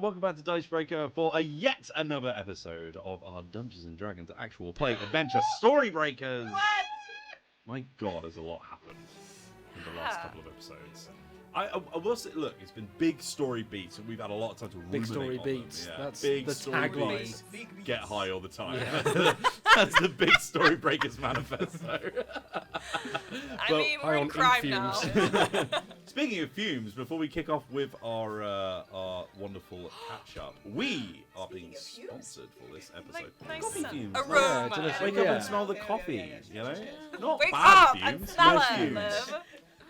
welcome back to Dicebreaker for yet another episode of our Dungeons and Dragons actual play adventure Storybreakers. What? My God, has a lot happened in the last couple of episodes. I will say, look, it's been big story beats, and we've had a lot of time to ruminate Big story on beats. them. Yeah. That's big the story tagline. beats. Big beats. Get high all the time. Yeah. That's the big Storybreakers manifesto. I mean, we're in crime now. Speaking of fumes, before we kick off with our wonderful catch-up, we are being sponsored for this episode. Nice Coffee fumes. aroma. delicious. Wake up and smell the coffee, you know? Not Wake bad up fumes, and smell good it, fumes. Liv.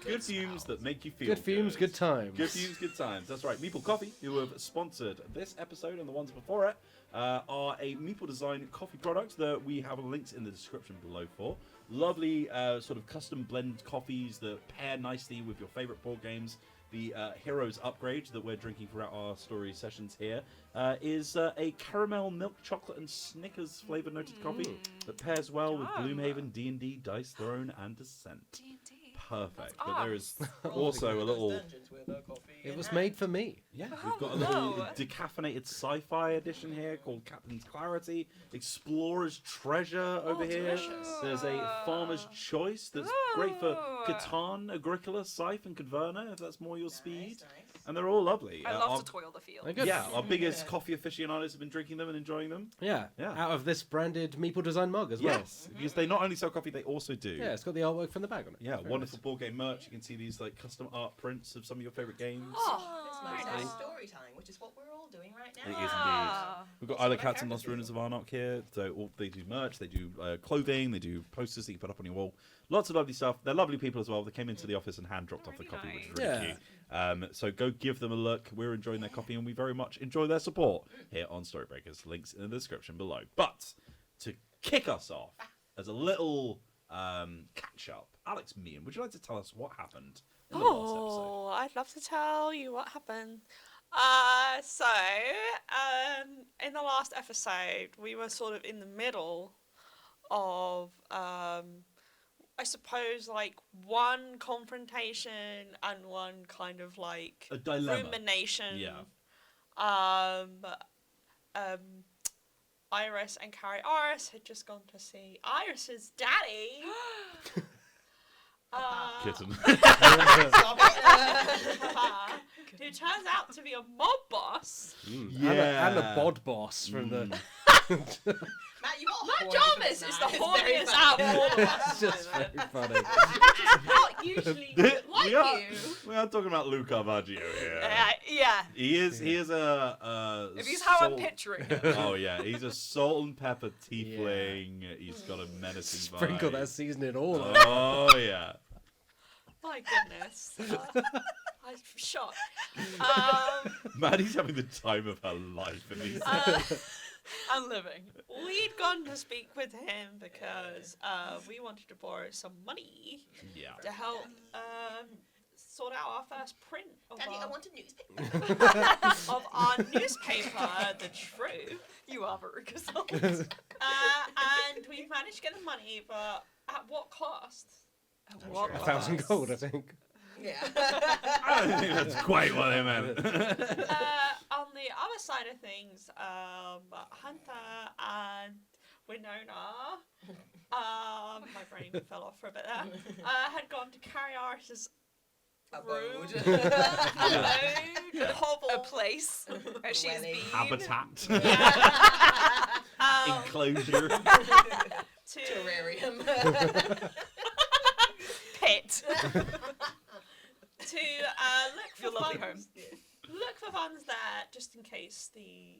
Good fumes that make you feel Good fumes, good times. Good fumes, good times. That's right. Meeple Coffee, who have sponsored this episode and the ones before it, are a Meeple Design coffee product that we have links in the description below for. Lovely sort of custom blend coffees that pair nicely with your favorite board games. The Heroes Upgrade that we're drinking throughout our story sessions here is a caramel, milk, chocolate, and Snickers flavored noted coffee that pairs well with Gloomhaven, D&D, Dice Throne, and Descent. D&D. Perfect. That's But there is also a little... It was made for me. Yeah, we've got a little no. decaffeinated sci-fi edition here called Captain's Clarity. Explorer's Treasure over here. delicious. There's a Farmer's Choice that's great for Catan, Agricola, Scythe, and Converna, if that's more your speed. Nice. And they're all lovely. I love to toil the field. They're good. Yeah, our biggest coffee aficionados have been drinking them and enjoying them. Yeah. Yeah. Out of this branded Meeple Design mug as well. Yes, because they not only sell coffee, they also do. Yeah, it's got the artwork from the bag on it. Yeah, Very wonderful board game merch. You can see these like custom art prints of some of your favorite games. Oh, This very must nice. be story time, which is what we're all doing right now. It is indeed. Ah. We've got Isla Cats and Lost Ruins of Arnok here. So they do merch, they do clothing, they do posters that you put up on your wall. Lots of lovely stuff. They're lovely people as well. They came into the office and hand dropped off the Really coffee, which is nice. really cute. So go give them a look. We're enjoying their coffee and we very much enjoy their support here on Storybreakers. Links in the description below. But to kick us off, as a little catch up, Alex Meehan, would you like to tell us what happened in the last episode? Oh, I'd love to tell you what happened. In the last episode, we were sort of in the middle of, I suppose, like one confrontation and one kind of like A dilemma. rumination. Yeah. Iris and Carrie Iris had just gone to see Iris's daddy. Kitten. Who turns out to be a mob boss. And a bod boss from the... Matt, you got Matt horny Jarvis for is this the night. It's very horniest funny. out of all of us. That's just very funny. Not usually like we are, you. we are talking about Luca Caravaggio here. Yeah. He is a If he's how I'm salt- picturing him. Oh yeah, he's a salt and pepper tiefling. He's got a menacing vibe. Sprinkle that seasoning all over. Oh yeah. My goodness. I'm shocked. Maddie's having the time of her life in these. I'm living. We'd gone to speak with him because we wanted to borrow some money Yeah. to help sort out our first print of Daddy, I our, want a newspaper. of our newspaper, The Truth. You are very good. And we managed to get the money, but at what cost? What 1,000 gold, I think. Yeah. I don't think that's quite what I meant. On the other side of things, Hunter and Winona, my brain fell off for a bit there, had gone to carry Iris's room, hovel, A place where she's Dwelling. been. Habitat. um, Enclosure. to Terrarium. pit to look for Your lovely funds. Look for funds there just in case the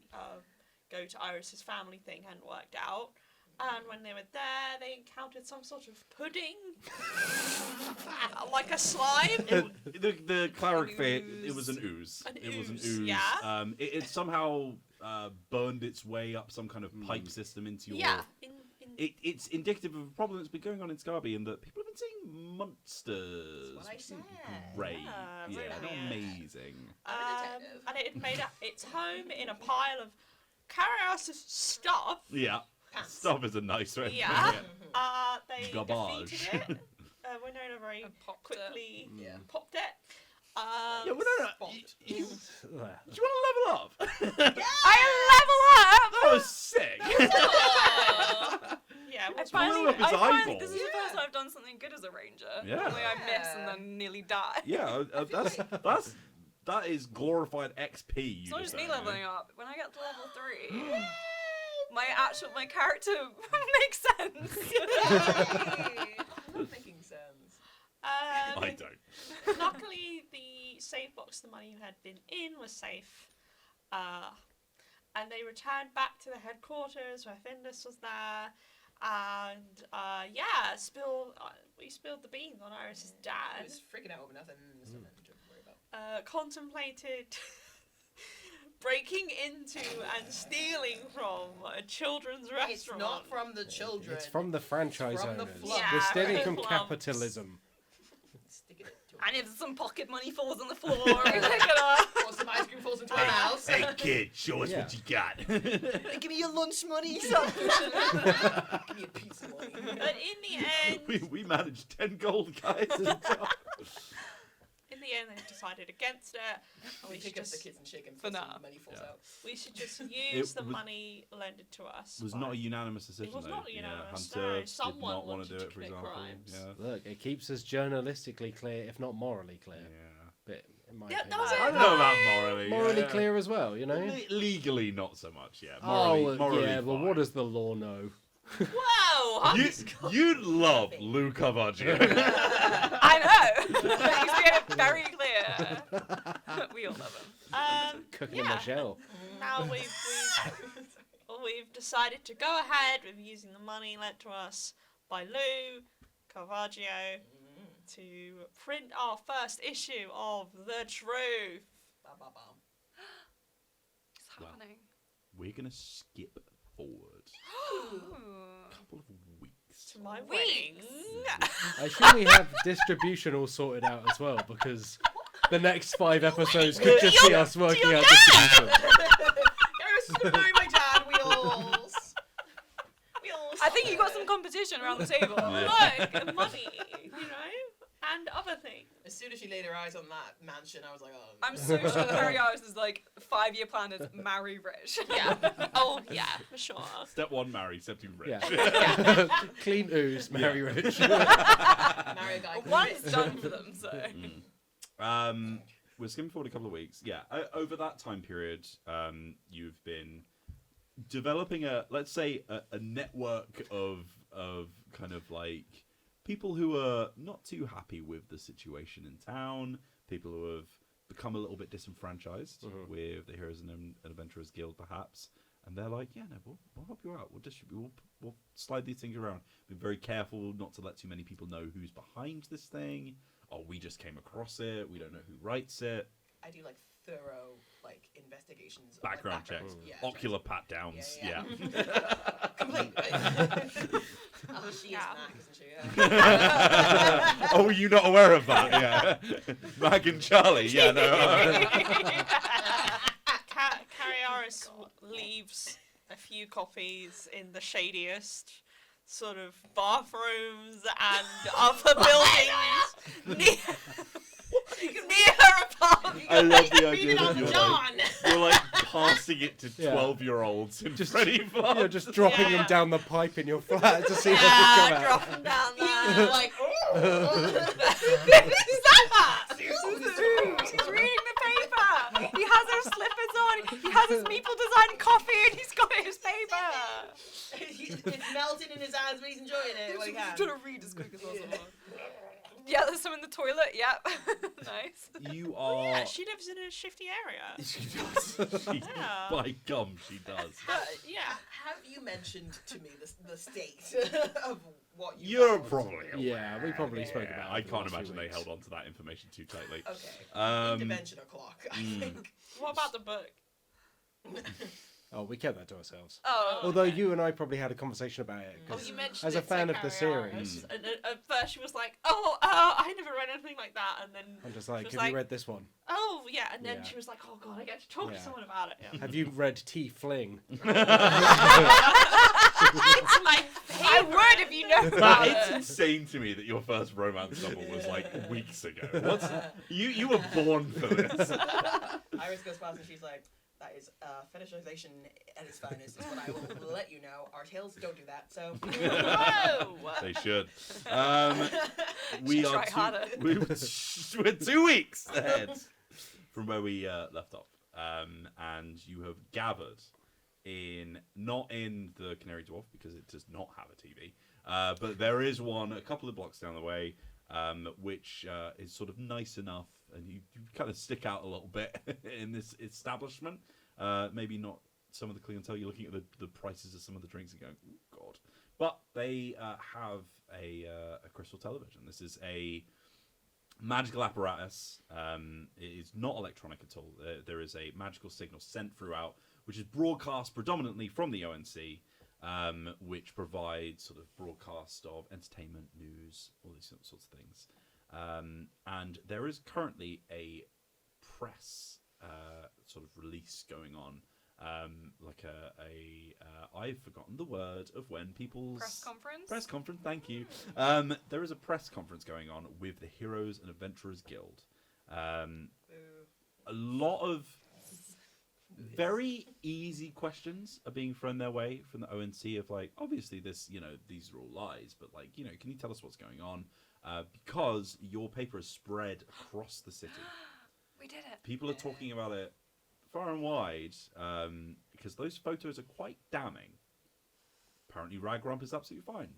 go to Iris's family thing hadn't worked out. And when they were there, they encountered some sort of pudding, like a slime. The cleric fit, it was an ooze. An It was an ooze, ooze. yeah. It somehow burned its way up some kind of pipe system into your. Yeah. It's indicative of a problem that's been going on in Scarby in that people have been seeing monsters. That's what I which isn't said. Great. Yeah, Yeah, not brilliant. amazing. I'm a detective. And it had made its home in a pile of Carrios's stuff. Yeah. Pants. Stuff is a nice way. of Yeah. putting it. They Garbage. defeated it. Winona very And popped it. quickly Yeah. popped it. Yeah, well, no. Spot. You want to level up? I level up. That was sick. Yeah, I what's finally, up his I finally, eyeball. this is the first time I've done something good as a ranger. Yeah. Normally I miss and then nearly die. Yeah, that is glorified XP. It's not just me leveling up. When I get to level 3, my character makes sense. I'm not making sense. I don't. Luckily, the save box the money had been in was safe. And they returned back to the headquarters where Findus was there. And we spilled the beans on Iris's I dad. was freaking out over nothing. So nothing to worry about. Contemplated breaking into and stealing from a children's restaurant. It's not from the children. It's from the franchise From the owners. flumps. We're stealing Yeah, from flumps. capitalism. Sticking it to And if some pocket money falls on the floor, we pick it up. or some ice cream falls into my mouth. Hey kid, show us what you got. Give me your lunch money, son. Give me a piece of money. But in the end, we managed 10 gold, guys. in the end, they decided against it. We should pick up the just- kitchen chicken for for now. money falls Yeah. out. We should just use the was- money lended to us. It was by- not a unanimous decision. was though. not unanimous, Hunter no. did Someone not want to wanted do to it, for commit example. crimes. Yeah. Look, it keeps us journalistically clear, if not morally clear. Yeah. But in my Yeah, opinion, does I it? don't know about morally. morally yeah. clear as well, you know. Legally, not so much. Yeah. Morally, Morally yeah. Well, fine. what does the law know? Whoa! You'd love Lou Caravaggio. I know. He's made it very clear. We all love him. Cooking in yeah. the shell. Now we've decided to go ahead with using the money lent to us by Lou Caravaggio to print our first issue of The Truth. Ba, ba, ba. It's happening. We're gonna skip forward Ooh. a couple of weeks. To my Weeks. wedding. I should we have distribution all sorted out as well, because the next 5 episodes could just be us working out distribution. Yes, marry my dad, wheels. I think you got some competition around the table. Look, money, and other things. As soon as she laid her eyes on that mansion, I was like, oh. I'm so sure Harry Iris' like 5-year plan is marry rich. Yeah. Oh, yeah, for sure. Step 1, marry. Step 2, rich. Yeah. Clean ooze, marry rich. Marry a guy. One's done for them, so. We're skimming forward a couple of weeks. Yeah, over that time period, you've been developing a network of kind of like people who are not too happy with the situation in town, people who have become a little bit disenfranchised with the Heroes and Adventurers Guild, perhaps, and they're like, yeah, no, we'll help you out. We'll distribute. We'll slide these things around. Be very careful not to let too many people know who's behind this thing. Oh, we just came across it. We don't know who writes it. I do like thorough investigations. Of, Background checks. Yeah, Ocular pat downs. Yeah. Yeah. Complete. Oh, she is Yeah. Mac, isn't she? Yeah. Oh, were you not aware of that? Yeah. Mag and Charlie. Yeah, no. Cariaris leaves a few copies in the shadiest sort of bathrooms and other buildings near her apartment. I love the Read idea it that on you're John. like passing it to Yeah. 12-year-olds in Just- Freddy Vlogs. You're just dropping Yeah. them down the pipe in your flat to see if they Yeah, come out. drop them down there. Like, Who's that? He's reading the paper. He has his slippers on. He has his meeple design coffee, and he's got his paper. it's melting in his hands, but he's enjoying it. Well, he can. Trying to read as quick as possible. Yeah, there's some in the toilet. Yep. Nice. You are. Yeah, she lives in a shifty area. She does. Yeah. By gum, she does. But, yeah. Have you mentioned to me the state of what you You're found? probably aware. Yeah, we probably spoke about it I the can't last few imagine they weeks. held on to that information too tightly. Okay. Um, Intervention o'clock, I think. What about the book? Oh, we kept that to ourselves. Oh. Although you and I probably had a conversation about it. Oh, 'cause you mentioned as a it to fan of the Carrie Ann, series, and at first she was like, "Oh, I never read anything like that," and then I'm just she like, was have you read this one? "Oh, yeah," and then Yeah. she was like, "Oh God, I get to talk to Yeah. someone about it." Yeah. Have you read T Fling? It's my I would if you know about It's it. insane to me that your first romance novel was like weeks ago. What's you were born for this. Iris goes past and she's like, that is fetishization at its finest, is what I will let you know. Our tales don't do that, so. Whoa! They should. We Should are try harder. we're 2 weeks ahead from where we left off, and you have gathered not in the Canary Dwarf because it does not have a TV, but there is one a couple of blocks down the way, which is sort of nice enough, and you kind of stick out a little bit in this establishment. Maybe not some of the clientele. You're looking at the prices of some of the drinks and going, oh, God. But they have a crystal television. This is a magical apparatus. It is not electronic at all. There is a magical signal sent throughout, which is broadcast predominantly from the ONC, which provides sort of broadcast of entertainment, news, all these sorts of things. And there is currently a press sort of release going on, like I've forgotten the word of when people's Press conference? Thank you. There is a press conference going on with the Heroes and Adventurers Guild. A lot of very easy questions are being thrown their way from the ONC of like, obviously this, these are all lies, but like, can you tell us what's going on? Because your paper is spread across the city. We did it. People are talking about it far and wide, because those photos are quite damning. Apparently Ragrump is absolutely fine.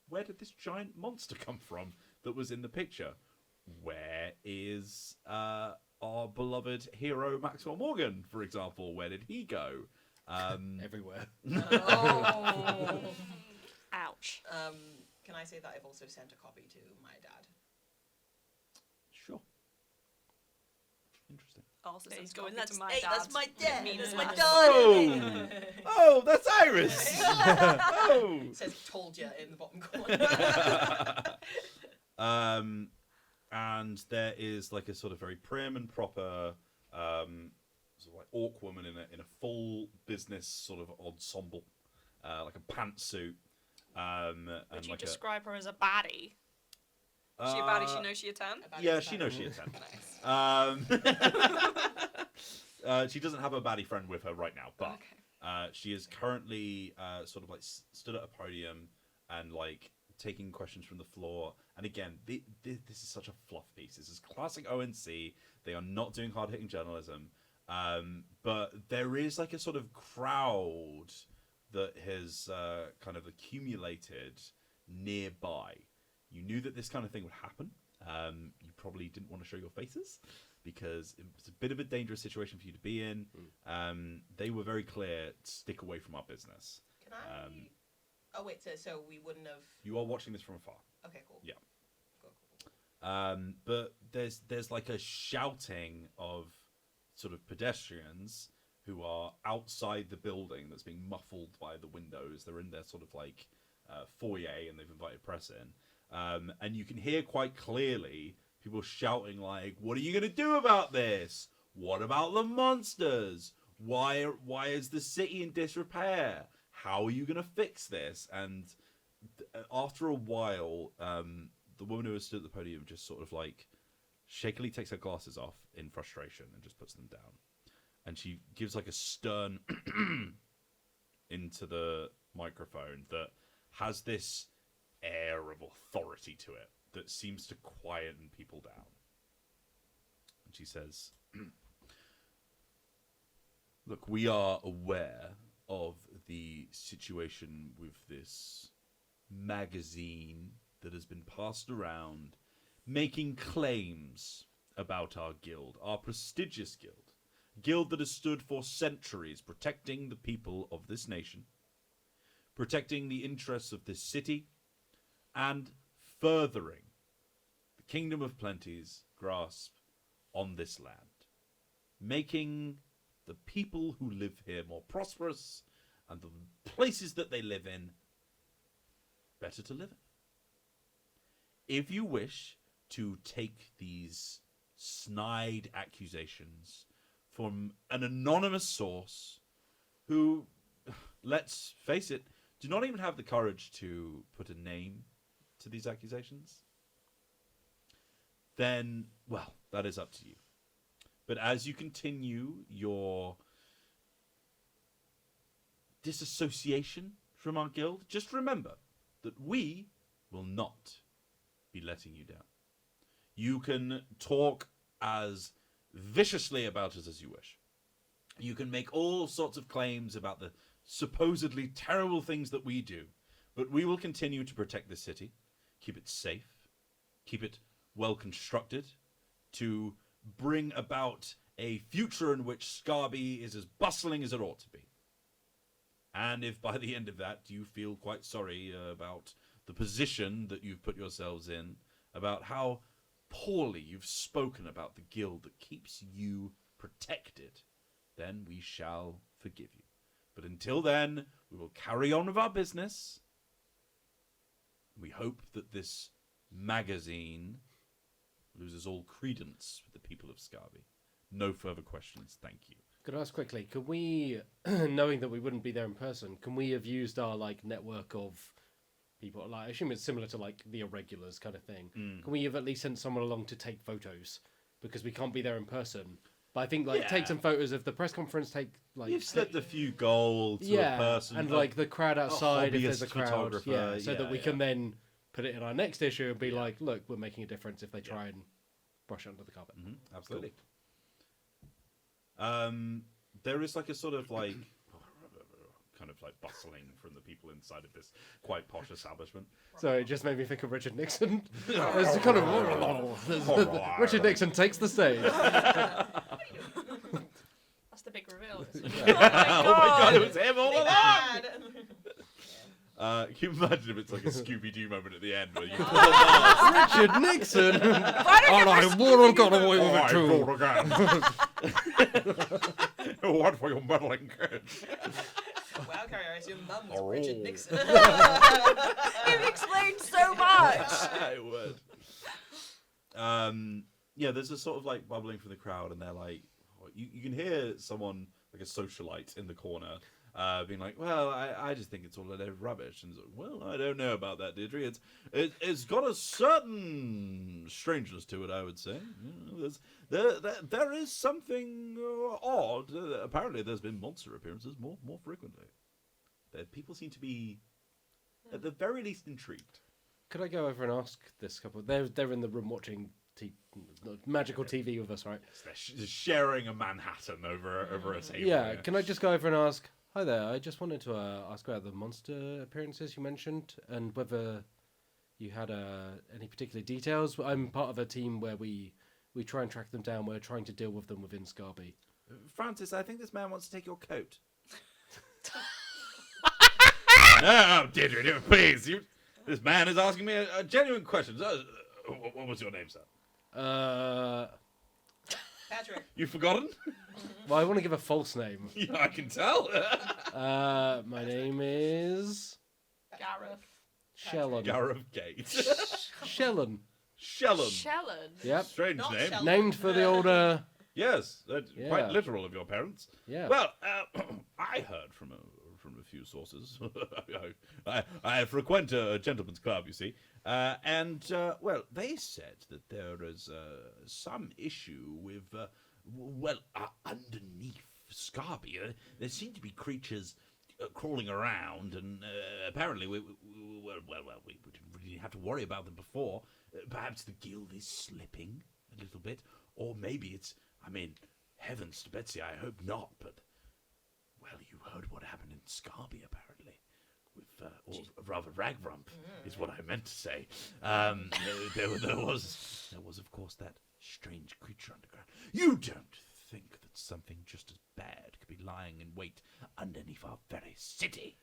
Where did this giant monster come from that was in the picture? Where is our beloved hero Maxwell Morgan, for example? Where did he go? Everywhere. Oh. Ouch. Can I say that I've also sent a copy to my dad? Sure. Interesting. Also, He's he's going, going to my hey, dad. that's my dad. Means That's my that. dad. Oh, that's Iris. Oh. It says "told ya" in the bottom corner. And there is like a sort of very prim and proper, sort of like orc woman in a full business sort of ensemble, like a pantsuit. Would and you like describe her as a baddie? Is she a baddie? She knows she a 10? Yeah, she knows she is 10. Nice. She doesn't have a baddie friend with her right now, but Okay. she is currently sort of like stood at a podium and like taking questions from the floor. And again, this is such a fluff piece. This is classic ONC. They are not doing hard-hitting journalism, but there is like a sort of crowd that has kind of accumulated nearby. You knew that this kind of thing would happen. You probably didn't want to show your faces because it's a bit of a dangerous situation for you to be in. They were very clear, stick away from our business. Can I? Oh wait, so we wouldn't have. You are watching this from afar. Okay, cool. Yeah. Cool. But there's like a shouting of sort of pedestrians who are outside the building that's being muffled by the windows. They're in their sort of like foyer and they've invited press in. And you can hear quite clearly people shouting like, what are you going to do about this? What about the monsters? Why is the city in disrepair? How are you going to fix this? And after a while, the woman who was stood at the podium just sort of like shakily takes her glasses off in frustration and just puts them down. And she gives like a stern into the microphone that has this air of authority to it that seems to quieten people down. And she says, look, we are aware of the situation with this magazine that has been passed around making claims about our guild, our prestigious guild that has stood for centuries protecting the people of this nation, protecting the interests of this city, and furthering the Kingdom of Plenty's grasp on this land, making the people who live here more prosperous, and the places that they live in better to live in. If you wish to take these snide accusations from an anonymous source who, let's face it, do not even have the courage to put a name to these accusations, then, well, that is up to you. But as you continue your disassociation from our guild, just remember that we will not be letting you down. You can talk as viciously about us as you wish. You can make all sorts of claims about the supposedly terrible things that we do, but we will continue to protect this city, keep it safe, keep it well constructed, to bring about a future in which Scarby is as bustling as it ought to be. And if by the end of that you feel quite sorry about the position that you've put yourselves in, about how poorly you've spoken about the guild that keeps you protected, then we shall forgive you. But until then, we will carry on with our business. We hope that this magazine loses all credence with the people of Scarby. No further questions, thank you. Could I ask quickly, could we, knowing that we wouldn't be there in person, can we have used our network of people, I assume it's similar to the irregulars kind of thing. Can we have at least sent someone along to take photos? Because we can't be there in person. But I think take some photos of the press conference, You've slipped a few gold to a person. And the crowd outside if there's a crowd. Photographer. So that we can then put it in our next issue and be look, we're making a difference if they try and brush it under the carpet. Mm-hmm, absolutely. There is a sort of kind of bustling from the people inside of this quite posh establishment. So it just made me think of Richard Nixon. It's kind of Richard Nixon takes the stage. That's the big reveal. Oh my god, it was him all along! Bad. Can you imagine if it's like a Scooby-Doo moment at the end where you Richard Nixon! And I would have got away with it too! What for your meddling kids? Wow, Carrie, I assume Mum was Richard Nixon. It explains so much. It would. There's a sort of bubbling from the crowd, and they're you can hear someone a socialite in the corner being well, I just think it's all a load of rubbish. And well, I don't know about that, Deirdre. It's got a certain strangeness to it, I would say. There is something odd. Apparently, there's been monster appearances more frequently. People seem to be, at the very least, intrigued. Could I go over and ask this couple? They're in the room watching magical TV with us, right? They're sharing a Manhattan over a table. Yeah. Can I just go over and ask? Hi there. I just wanted to ask about the monster appearances you mentioned and whether you had any particular details. I'm part of a team where we try and track them down. We're trying to deal with them within Scarby. Francis, I think this man wants to take your coat. No, Deirdre, please. This man is asking me a genuine question. What was your name, sir? Patrick. You've forgotten? Well, I want to give a false name. Yeah, I can tell. My name is Gareth. Shellon. Gareth Gate. Shellon. Shellon. Shellon. Yep. Strange Not name. Shellon. Named for the older. Yes, Yeah. quite literal of your parents. Yeah. Well, I heard from a few sources. I frequent a gentleman's club, you see, and they said that there is some issue with underneath Scarby. There seem to be creatures crawling around, and apparently we didn't really have to worry about them before. Perhaps the guild is slipping a little bit, or maybe it's. Heavens to Betsy, I hope not, but. Well, you heard what happened in Scarby, apparently. Or rather, Ragrump is what I meant to say. There was, of course, that strange creature underground. You don't think that something just as bad could be lying in wait underneath our very city?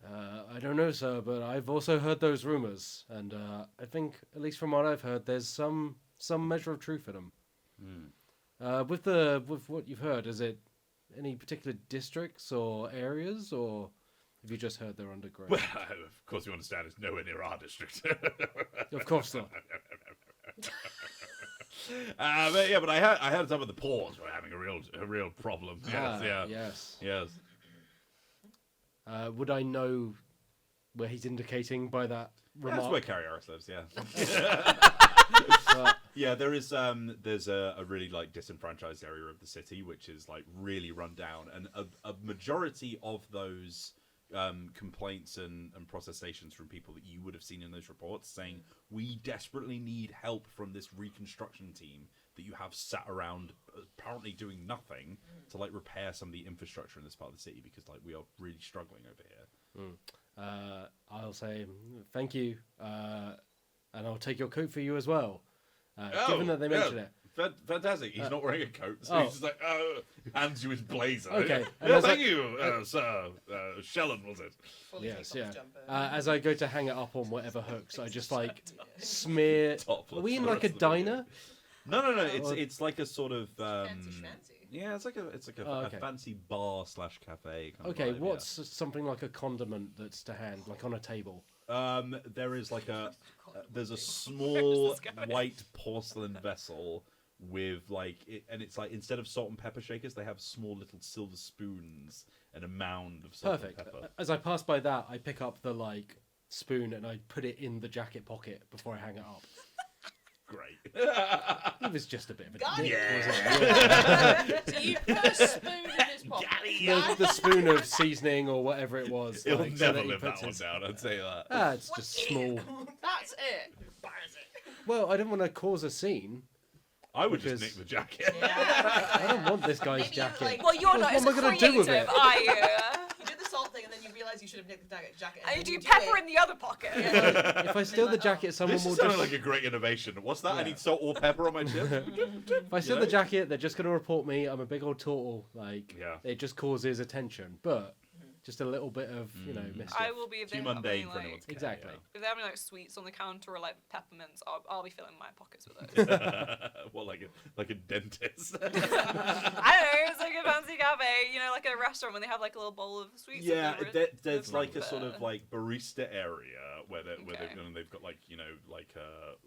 I don't know, sir, but I've also heard those rumors, and I think, at least from what I've heard, there's some measure of truth in them. With what you've heard, is it any particular districts or areas, or have you just heard they're underground? Well, of course, you understand it's nowhere near our district. Of course not. But I heard some of the Paws were having a real problem. Yes, Yes. yes. Would I know where he's indicating by that That's remark? where Carrieros lives. Yeah. But- Yeah, there's a really like disenfranchised area of the city which is like really run down, and a majority of those complaints and protestations from people that you would have seen in those reports saying we desperately need help from this reconstruction team that you have sat around apparently doing nothing to like repair some of the infrastructure in this part of the city, because like we are really struggling over here. I'll say thank you, and I'll take your coat for you as well. Given that they mention it. Fantastic. He's not wearing a coat, so oh. he's just like, hands you his blazer. Okay. Yeah, thank you, sir. Shellen, was it? Fully Yes, take yeah. off his jumper. As I go to hang it up on whatever hooks, I just like smear. Topless Are we in for the like a rest of the video. diner? No. It's like a sort of Fancy schmancy. yeah, it's like a Oh, okay. a fancy bar / cafe. Kind Okay, of vibe, what's something like a condiment that's to hand, like on a table? yeah. There is like there's a small this going? white porcelain vessel with like and it's like instead of salt and pepper shakers, they have small little silver spoons and a mound of salt Perfect. and pepper. As I pass by that, I pick up the like spoon and I put it in the jacket pocket before I hang it up. Great. It was just a bit of a Got dick, it. wasn't it? Do you put a spoon in his pocket? the spoon of seasoning or whatever it was. He'll like, so never that he live that puts one his- down, I'd say that. It's just small. That's it. Well, I didn't want to cause a scene. I would Because- just nick the jacket. I don't want this guy's Maybe, jacket. like- Well, you're What not as am I gonna do with creative, it? are you? You did the salt thing, and then you realize you should have nicked the jacket. And you then do do pepper it. in the other pocket. Yeah. If I steal the jacket, someone This will is sounding just. like a great innovation. What's that? I Yeah. need salt or pepper on my chip. If I steal the jacket, they're just going to report me. I'm a big old turtle. Like, Yeah. it just causes attention. But just a little bit of, mischief. I will be if they Too have mundane any, for like, anyone to care. Exactly. if they're having like sweets on the counter or like peppermints, I'll be filling my pockets with it. Yeah. Well, like a dentist. I don't know, it's like a fancy cafe, like a restaurant when they have like a little bowl of sweets. Yeah, and then there's it's like a there. sort of like barista area where Okay. they've got like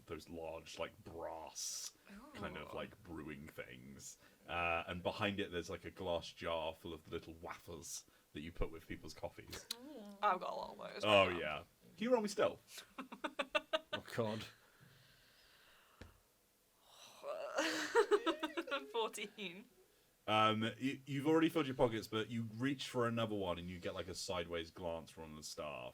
those large like brass kind of Ooh. like brewing things, and behind it there's like a glass jar full of little wafers that you put with people's coffees. I've got a lot of those. Oh yeah, can you roll me stealth? Oh, God. 14. You've already filled your pockets, but you reach for another one and you get like a sideways glance from the staff.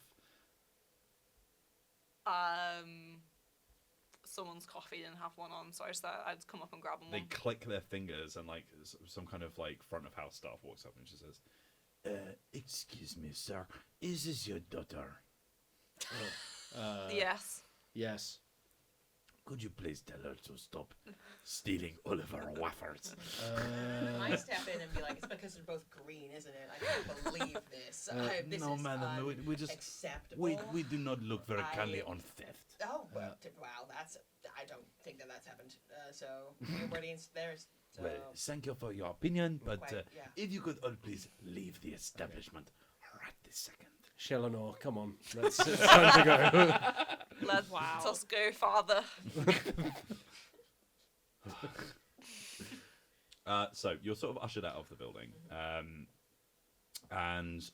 Someone's coffee didn't have one on, so I'd come up and grab them. They click their fingers, and like some kind of like front of house staff walks up and she says, "Excuse me, sir, is this your daughter? Yes. Yes. Could you please tell her to stop stealing all of our wafers?" I step in and be like, it's because they're both green, isn't it? I can't believe this. This no, is madam, we just acceptable. we do not look very kindly on theft. Oh, well, wow, I don't think that's happened. So, your audience there's. So, Well, thank you for your opinion, but Quite, yeah. if you could all please leave the establishment right this second. Shellenor, come on. It's time to go. Let us go, father. So you're sort of ushered out of the building, and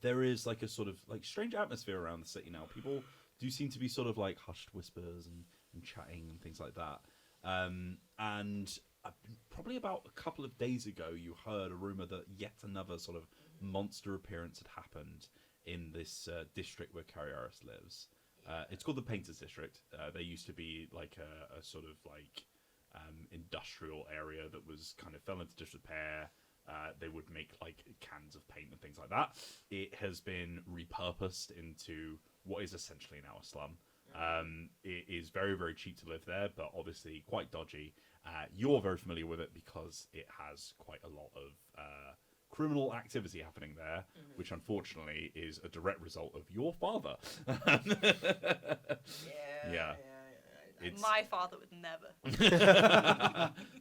there is like a sort of like strange atmosphere around the city now. People do seem to be sort of like hushed whispers and chatting and things like that. And probably about a couple of days ago, you heard a rumor that yet another sort of monster appearance had happened in this district where Carrieros lives. It's called the Painters District. There used to be like a sort of like industrial area that was kind of fell into disrepair. They would make like cans of paint and things like that. It has been repurposed into what is essentially now a slum. It is very, very cheap to live there, but obviously quite dodgy. You're very familiar with it because it has quite a lot of criminal activity happening there, which unfortunately is a direct result of your father. Yeah. Yeah. It's My father would never.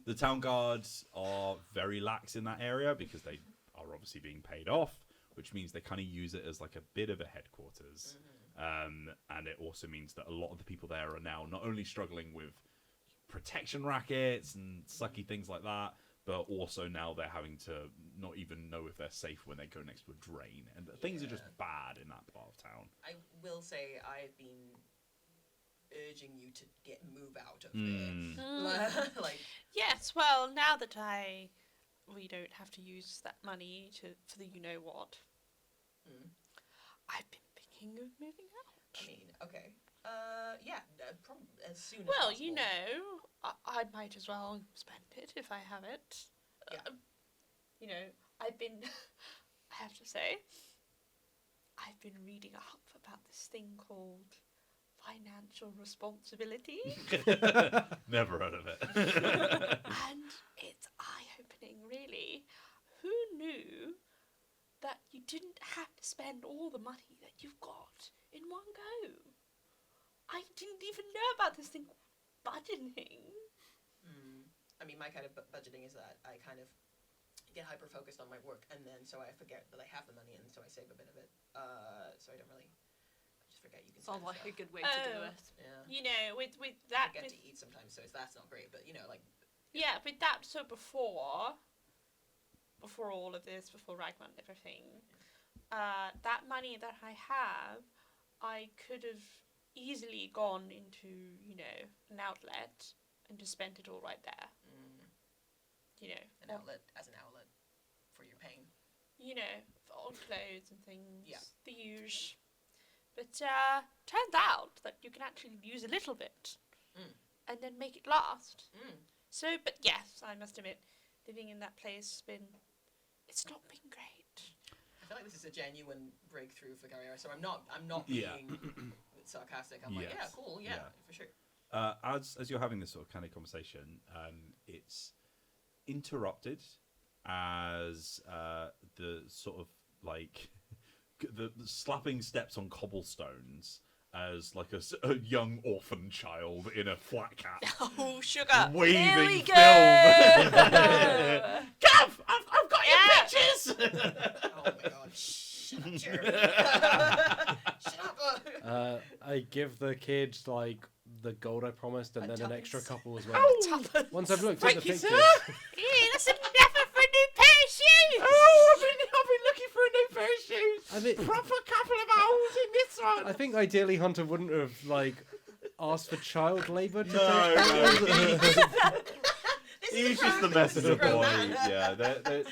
the town guards are very lax in that area because they are obviously being paid off, which means they kind of use it as like a bit of a headquarters. And it also means that a lot of the people there are now not only struggling with protection rackets and sucky things like that, but also now they're having to not even know if they're safe when they go next to a drain, and things are just bad in that part of town. I will say I've been urging you to move out of there. Like, Yes, well, now that we don't have to use that money for the what, I've been thinking of moving out. I mean, okay. Probably as soon as Well, possible. I might as well spend it if I have it. Yeah. I've been, I have to say, I've been reading up about this thing called financial responsibility. Never heard of it. And it's eye-opening, really. Who knew that you didn't have to spend all the money that you've got in one go? I didn't even know about this thing called budgeting. I mean, my kind of budgeting is that I kind of get hyper-focused on my work, and then so I forget that I have the money, and so I save a bit of it. So I don't really... I just forget you can Sounds spend like a stuff. good way to do it. Yeah. With I that... forget to eat sometimes, so that's not great, but, like... Yeah, with that, so before all of this, before Ragman and everything, that money that I have, I could have easily gone into, an outlet and just spent it all right there. An outlet as an outlet for your pain. For old clothes and things, Yeah. the usual. But turns out that you can actually use a little bit and then make it last. So, but yes, I must admit, living in that place it's not been great. I feel like this is a genuine breakthrough for Carriera, so I'm not Yeah. being sarcastic. I'm like, yeah, Yes. cool, yeah, for sure. As you're having this sort of candid conversation, it's interrupted as the sort of like the slapping steps on cobblestones as like a young orphan child in a flat cap Oh, sugar! waving Here we film. go! Gav, I've got your pictures. Oh my god, shut up, Jeremy. Shut up. I give the kids like the gold I promised, and A then an extra tuppence. couple as well. Tuppence. Once I've looked at the Thank you, pictures, sir. That's enough for a new pair of shoes! Oh, I've been looking for a new pair of shoes. I think, Proper couple of holes in this one. I think ideally Hunter wouldn't have like asked for child labour to No, take no. This He's is a just the grown- this is messenger a grown boy. man. Yeah,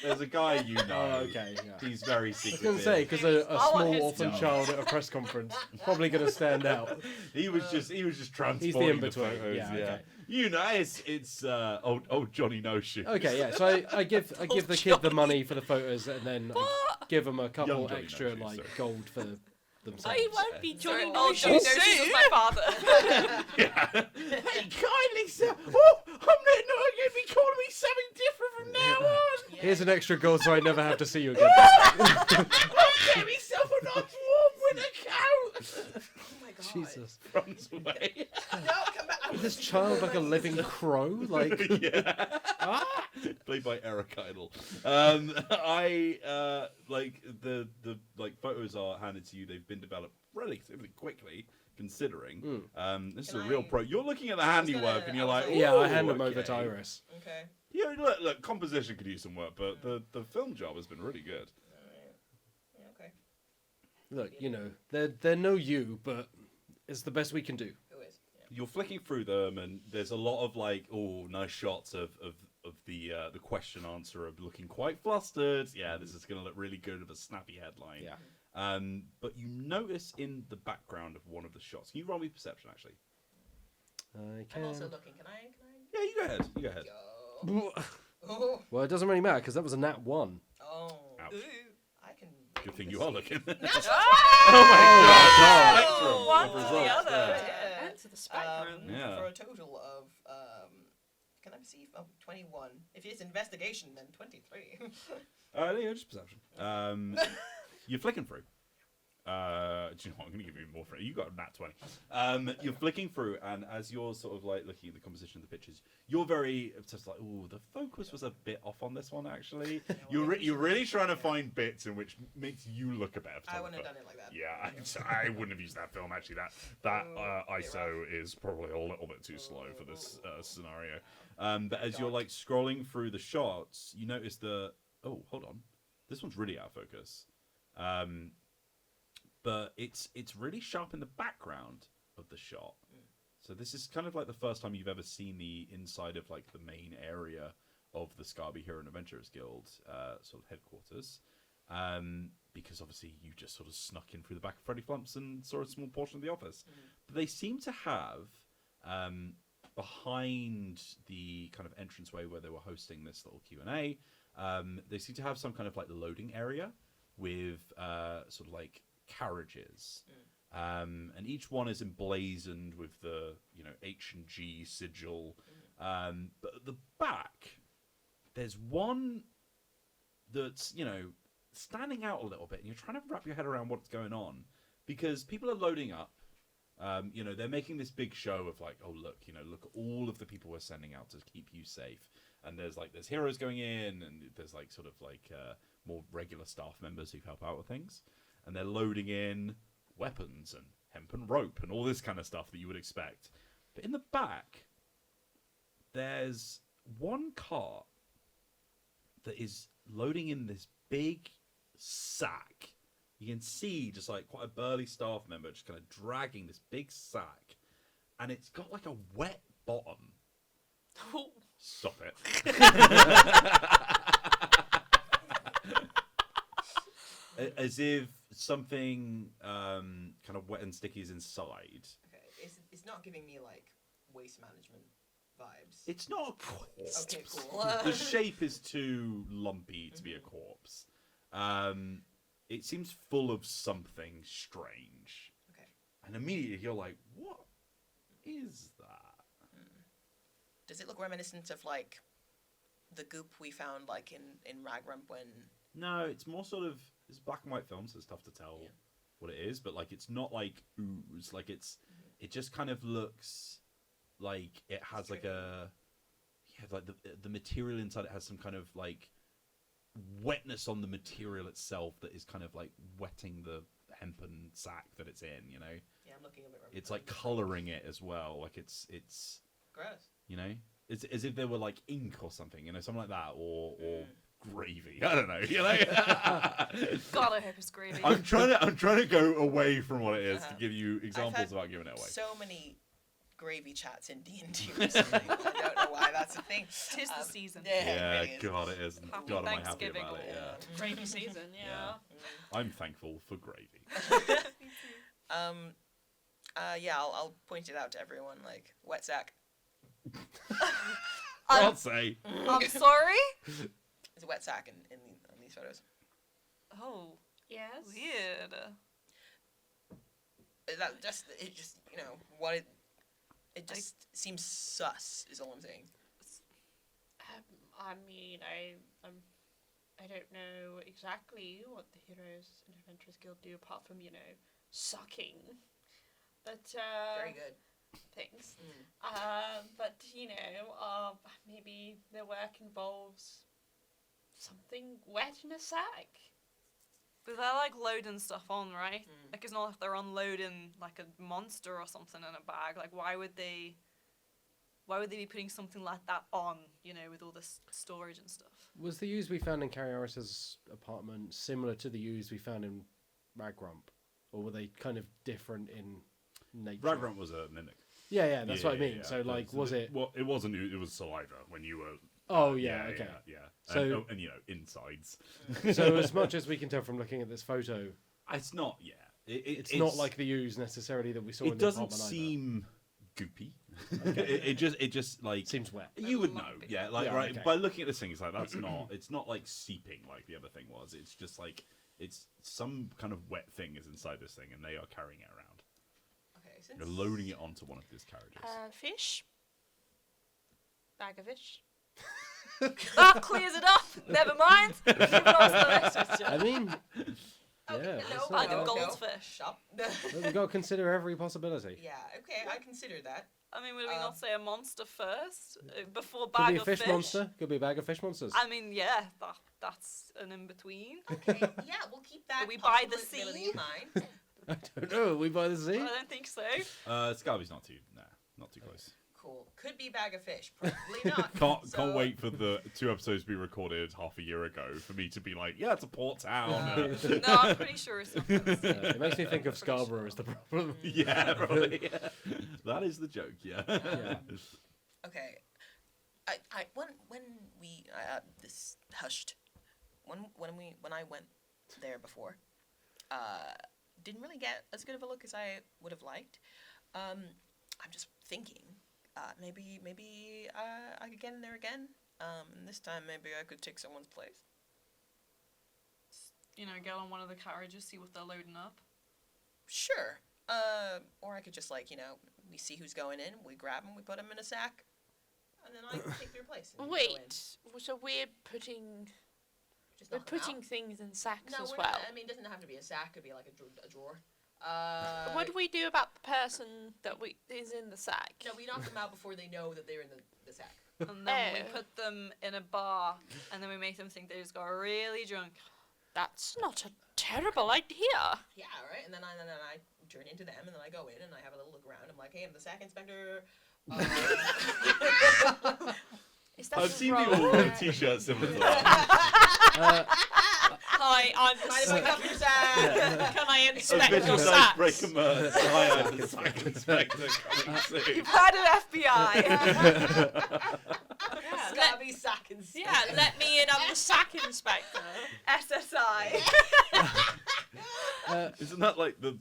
there's a guy you know. Oh, okay, yeah. He's very I was secretive. going to say, because a I want small his orphan job. child at a press conference probably going to stand out. he was just transporting He's the in-between. photos, Yeah, okay. You know, it's old Johnny No Shoes. Okay, yeah. So I give the kid the money for the photos, and then I give him a couple Young Johnny extra No Shoes, like sorry. gold for themselves. I won't be Sorry, Johnny oh, No Johnny Shoes No Shoes was soon. my father. Yeah. Hey, kindly, sir. Oh, I'm not going to be calling me something different from now on. Here's an extra gold, so I never have to see you again. I'll get myself a nice warm winter coat. Oh my god. Jesus. Runs away. No, come back. Is this child like a living crow? Like, Yeah. Played by Eric Idle. I like the photos are handed to you. They've been developed relatively quickly, considering. This is Can a real I- pro. You're looking at the handiwork, and you're like, yeah, I "Ooh, hand them over okay." to Iris. Okay. Yeah, look, composition could use some work, but the film job has been really good. Alright. Yeah, okay. Look, you know, they're no you, but it's the best we can do. Who is? Yeah. You're flicking through them, and there's a lot of like, oh, nice shots of the question answer of looking quite flustered. Yeah, this is gonna look really good with a snappy headline. Yeah. But you notice in the background of one of the shots. Can you roll me perception, actually? I I'm can. also looking. Can I? Yeah, you go ahead. You go ahead. Go. Oh. Well, it doesn't really matter because that was a nat 1. Oh. Ouch. Ooh. I can. Good thing wait you to are see. looking. Natural Oh my god! Spectrum One of to the results, other. yeah. Enter the spectrum. Yeah. For a total of can I see 21? If it's investigation, then 23. Yeah, just perception. You're flicking through. Do you know what? I'm going to give you more for it. You got a nat 20. You're flicking through, and as you're sort of like looking at the composition of the pictures, you're very just like, oh, the focus was a bit off on this one, actually. You're really trying to find bits in which makes you look a better photographer. I wouldn't have done it like that. Yeah, I wouldn't have used that film, actually. That ISO is probably a little bit too slow for this scenario. But as you're like scrolling through the shots, you notice that, oh, hold on. This one's really out of focus. But it's really sharp in the background of the shot. So this is kind of like the first time you've ever seen the inside of like the main area of the Scarby Hero and Adventurers Guild sort of headquarters. Because obviously you just sort of snuck in through the back of Freddie Flumps and saw a small portion of the office. But they seem to have, behind the kind of entranceway where they were hosting this little Q&A, they seem to have some kind of like loading area with sort of like carriages. And each one is emblazoned with the, H&G sigil. But at the back, there's one that's, standing out a little bit, and you're trying to wrap your head around what's going on, because people are loading up. They're making this big show of like, oh look, look at all of the people we're sending out to keep you safe. And there's heroes going in, and there's like sort of like more regular staff members who help out with things, and they're loading in weapons and hemp and rope and all this kind of stuff that you would expect. But in the back, there's one cart that is loading in this big sack. You can see just like quite a burly staff member just kind of dragging this big sack, and it's got like a wet bottom. Stop it. As if something kind of wet and sticky is inside. Okay, it's not giving me like waste management vibes. It's not a corpse. Okay, cool. The shape is too lumpy to be a corpse. It seems full of something strange. Okay. And immediately you're like, what is that? Does it look reminiscent of like the goop we found like in Ragrump when? No, it's more sort of, it's black and white film, so it's tough to tell what it is, but like it's not like ooze. Like it just kind of looks like it has like like the material inside it has some kind of like wetness on the material itself that is kind of like wetting the hempen sack that it's in, Yeah, I'm looking a bit. It's like colouring it as well. Like it's gross. It's as if there were like ink or something, something like that, or gravy. I don't know. God, I hope it's gravy. I'm trying to go away from what it is to give you examples without giving it away. So many gravy chats in D&D recently. I don't know why that's a thing. Tis the season. Yeah, it really is. God, it is. Happy God, am I happy Thanksgiving about it? all. Yeah. Gravy season, yeah. I'm thankful for gravy. I'll point it out to everyone. Like wet sack. I'll say. I'm sorry? It's a wet sack in these photos. Oh, Yes. weird. It just seems sus. Is all I'm saying. I mean, I don't know exactly what the Heroes and Adventurers Guild do apart from, sucking. But, Very good. Thanks. Mm. But, maybe their work involves something wet in a sack. But they're like loading stuff on, right? Mm. Like it's not like they're unloading like a monster or something in a bag. Like why would they be putting something like that on, with all this storage and stuff? Was the ooze we found in Carrie Harris's apartment similar to the ooze we found in Ragrump? Or were they kind of different in nature? Ragrump was a mimic. Yeah, that's what I mean. Yeah. So, like, was it... Well, it wasn't. It was saliva when you were... Oh, yeah, okay. Yeah. So- And insides. So, as much as we can tell from looking at this photo, It's not, it's not like the ooze necessarily that we saw in It the doesn't apartment seem goopy. it just like... either. Seems wet. You would know, Lumpy. yeah. Like, Yeah, right, okay. by looking at this thing, it's like, that's not... It's not, like, seeping like the other thing was. It's just, like... It's some kind of wet thing is inside this thing, and they are carrying it around. Okay, since They're loading it onto one of these carriages. Fish. Bag of fish. That clears it up. Never mind. Moving on to the next question. I mean, Yeah, no, Bag no, of no. goldfish. Stop. We've got to consider every possibility. Yeah, okay, I consider that. I mean, would we not say a monster first before Could bag be a of fish monster. Could be a bag of fish monsters. I mean, yeah, that's an in between. Okay, yeah, we'll keep that Do we buy the possibility sea? in mind. I don't know. We buy the sea. I don't think so. Scarby's not too close. Cool. Could be bag of fish. Probably not. Can't So- wait for the 2 episodes to be recorded half a year ago for me to be like, yeah, it's a port town. No, I'm pretty sure it's not. It makes me think of Scarborough as the problem. Yeah, probably. That is the joke. Yeah. Okay. When we this hushed when I went there before, didn't really get as good of a look as I would have liked. I'm just thinking, maybe I could get in there again. And this time maybe I could take someone's place. You know, get on one of the carriages, see what they're loading up. Sure. Or I could just we see who's going in, we grab them, we put them in a sack, and then I take their place. And go in. Wait, so we're putting Just we're knock them putting out. things in sacks No, as we're well. not, I mean, it doesn't have to be a sack. It could be like a drawer. What do we do about the person that is in the sack? No, we knock them out before they know that they're in the sack. And then we Oh. put them in a bar, and then we make them think they just got really drunk. That's not a terrible idea. Yeah, right. And then I turn into them, and then I go in and I have a little look around. I'm like, hey, I'm the sack inspector. Is that I've the seen role? people with t-shirts similar to that. Hi, I'm the Mind if I sack. cuff your sack? Can I inspect Official your sacks? Icebreaker merch. Hi, I'm the sack inspector coming soon. You've had an FBI. Scabby sack inspector. Yeah, let me in. I'm the sack inspector. SSI. Isn't that like the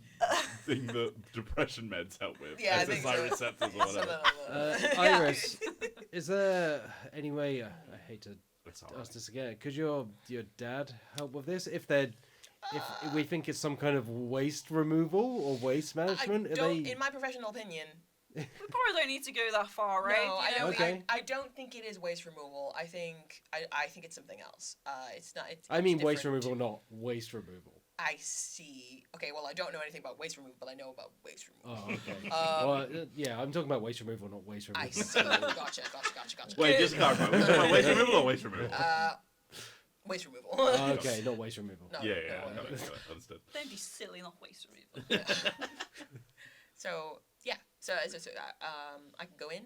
thing that depression meds help with? Yeah, I think SSI so. receptors or Something whatever. like that. Iris, is there any way? I hate to That's all ask right. this again. Could your dad help with this? If we think it's some kind of waste removal or waste management, I are don't, they? in my professional opinion, We probably don't need to go that far, right? no, You know, Okay. I don't think it is waste removal. I think it's something else. It's not. I mean, it's waste different. removal, not waste removal. I see. Okay, well, I don't know anything about waste removal, but I know about waste removal. Oh, okay. Um, well, yeah, I'm talking about waste removal, not waste removal. I see. Gotcha. Wait, just clarify. Was it waste removal or waste removal? Waste removal. Okay, not waste removal. No, Yeah, no, got it, understood. Don't be silly, not waste removal. So yeah, so I can go in.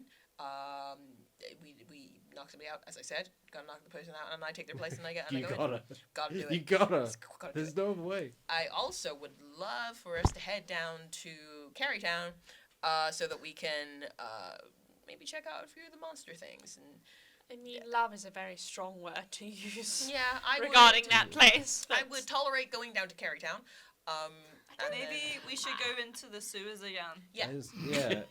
We knock somebody out, as I said. Gotta knock the person out, and I take their place, and I You go in. gotta. Gotta do it. You gotta. Gotta do There's it. no other way. I also would love for us to head down to Carytown, so that we can maybe check out a few of the monster things. And I mean, love is a very strong word to use yeah, I regarding would, that place. I but- would tolerate going down to Carytown. And Maybe then- we should go into the sewers again. Yeah. Yeah.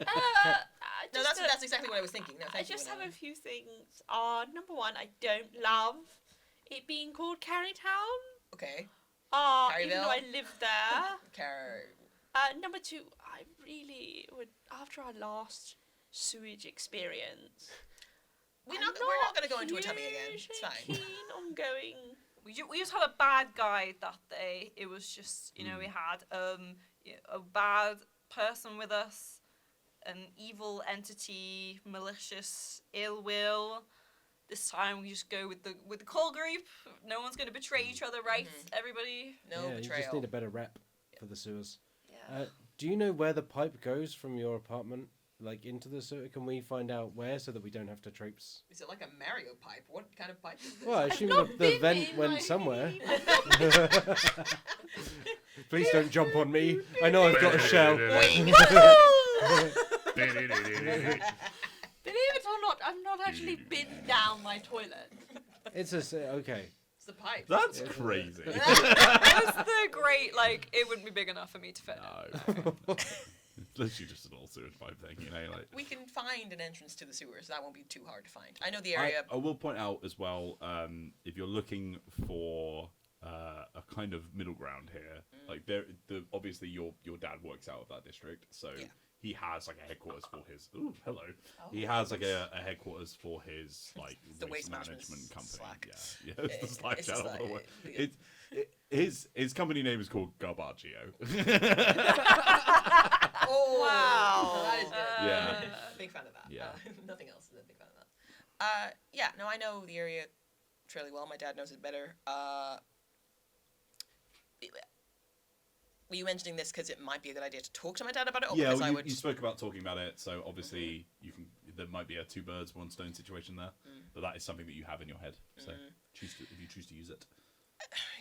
No, that's exactly what I was thinking. No, I thank you, just have Winona. a few things. Number one, I don't love it being called Carytown. Okay. Even though I live there. Number two, I really would, after our last sewage experience. We're I'm not going to go into a tummy again. It's hugely fine. keen on going. We just had a bad guy that day. It was just, we had a bad person with us, an evil entity, malicious, ill will. This time we just go with the core group. No one's going to betray each other, right? Everybody. No yeah, you betrayal. just need a better rep for the sewers. Yeah. Do you know where the pipe goes from your apartment, like into the sewer? Can we find out where so that we don't have to traipse? Is it like a Mario pipe? What kind of pipe is this? Well, I assume not the been vent in went my- somewhere. Please don't jump on me. I know I've got a shell. Believe it or not, I've not actually been down my toilet. It's okay. It's the pipe. That's crazy. That's the great, it wouldn't be big enough for me to fit. No. It's literally just an old sewage pipe thing, We can find an entrance to the sewers. That won't be too hard to find. I know the area. I will point out as well, if you're looking for a kind of middle ground here, obviously your dad works out of that district, so Yeah. he has a headquarters for his. Ooh, hello. He has a headquarters for his The waste management management company. Slack. Yeah, it's the Slack It's the channel. Slack, by the way. yeah. His company name is called Garbaggio. Oh, Wow. that is good. Yeah. Big fan of that. Yeah. Nothing else. Big fan of that. Yeah. No, I know the area fairly well. My dad knows it better. Were you mentioning this because it might be a good idea to talk to my dad about it? Or Yeah, because well, I you, would... you spoke about talking about it, so obviously there might be a two birds, one stone situation there, but that is something that you have in your head. So if you choose to use it.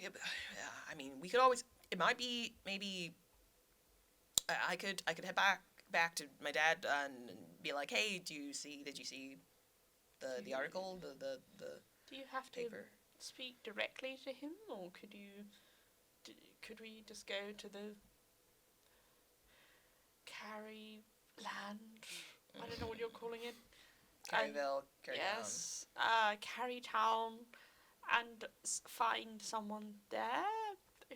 Yeah, I mean, we could always... It might be maybe... I could head back to my dad and be like, hey, did you see the article, the Do you have to paper? speak directly to him, or could we just go to the Carry land? I don't know what you're calling it. Carryville, Carrytown. Yes, Carry Town, and find someone there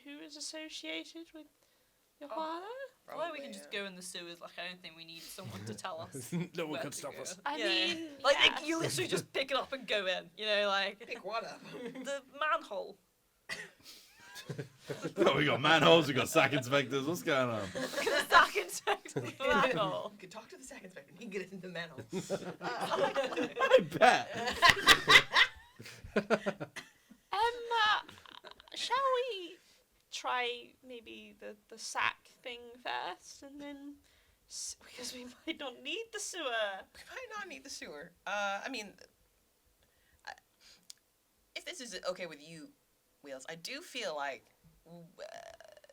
who is associated with your father. Well, we can just go in the sewers. Like, I don't think we need someone to tell us. No one where can to stop go. us. I Yeah. mean, Like, yes. you literally just pick it up and go in. You know, like Pick one up. the manhole. Oh, we got manholes, we got sack inspectors. What's going on? The sack inspector. The manhole. You could talk to the sack inspector. He can get it in the manhole. I bet. Shall we try maybe the sack thing first, and then because we might not need the sewer. We might not need the sewer. I mean, if this is okay with you, Wheels, I do feel like,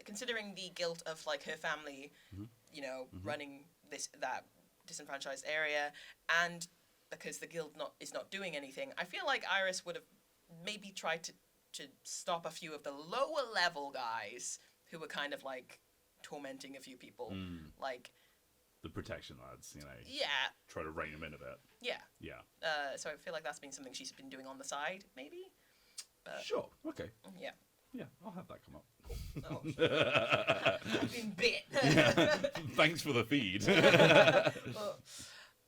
considering the guilt of like her family, running that disenfranchised area, and because the guild is not doing anything, I feel like Iris would have maybe tried to stop a few of the lower level guys who were kind of like tormenting a few people, like The protection lads, yeah, try to rein them in a bit. yeah. Yeah. So I feel like that's been something she's been doing on the side, maybe. Sure. Okay. Yeah. Yeah, I'll have that come up. Oh, been bit. Thanks for the feed. Yeah.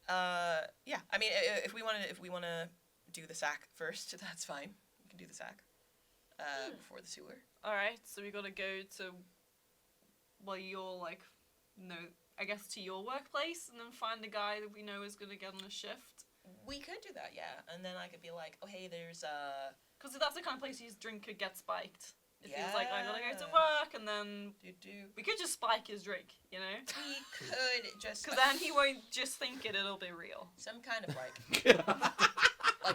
I mean, if we want to do the sack first, that's fine. We can do the sack before the sewer. All right, so we gotta go to, well, your I guess to your workplace, and then find a guy that we know is gonna get on a shift. We could do that, yeah. And then I could be like, oh hey, there's Because that's the kind of place his drink could get spiked. If he was like, I gotta go to Yeah. work, and then do. we could just spike his drink, We could just Because then he won't just think it; it'll be real. some kind of like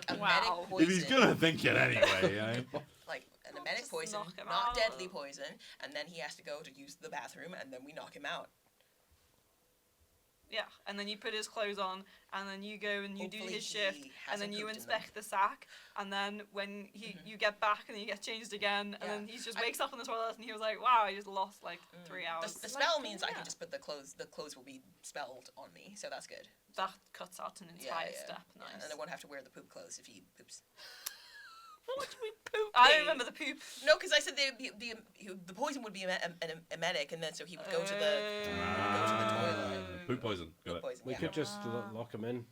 a Wow. medic If poison. he's gonna think it anyway, Like an Not emetic just poison, knock him not out. deadly poison, and then he has to go to use the bathroom, and then we knock him out. Yeah, and then you put his clothes on, and then you go and you do Hopefully his he shift, and hasn't then you pooped in inspect the sack, and then when you get back and you get changed again, and Yeah. then he just wakes up in the toilet, and he was like, wow, I just lost like 3 hours. The spell means I yeah. can just put the clothes will be spelled on me, so that's good. That cuts out an entire step. Yeah, Nice. and I won't have to wear the poop clothes if he poops. What do we poop? I don't remember the poop. No, because I said the poison would be emetic, and then so he would go to the toilet. Poop poison. Got Poop it. poison. We Yeah. could just lock them in.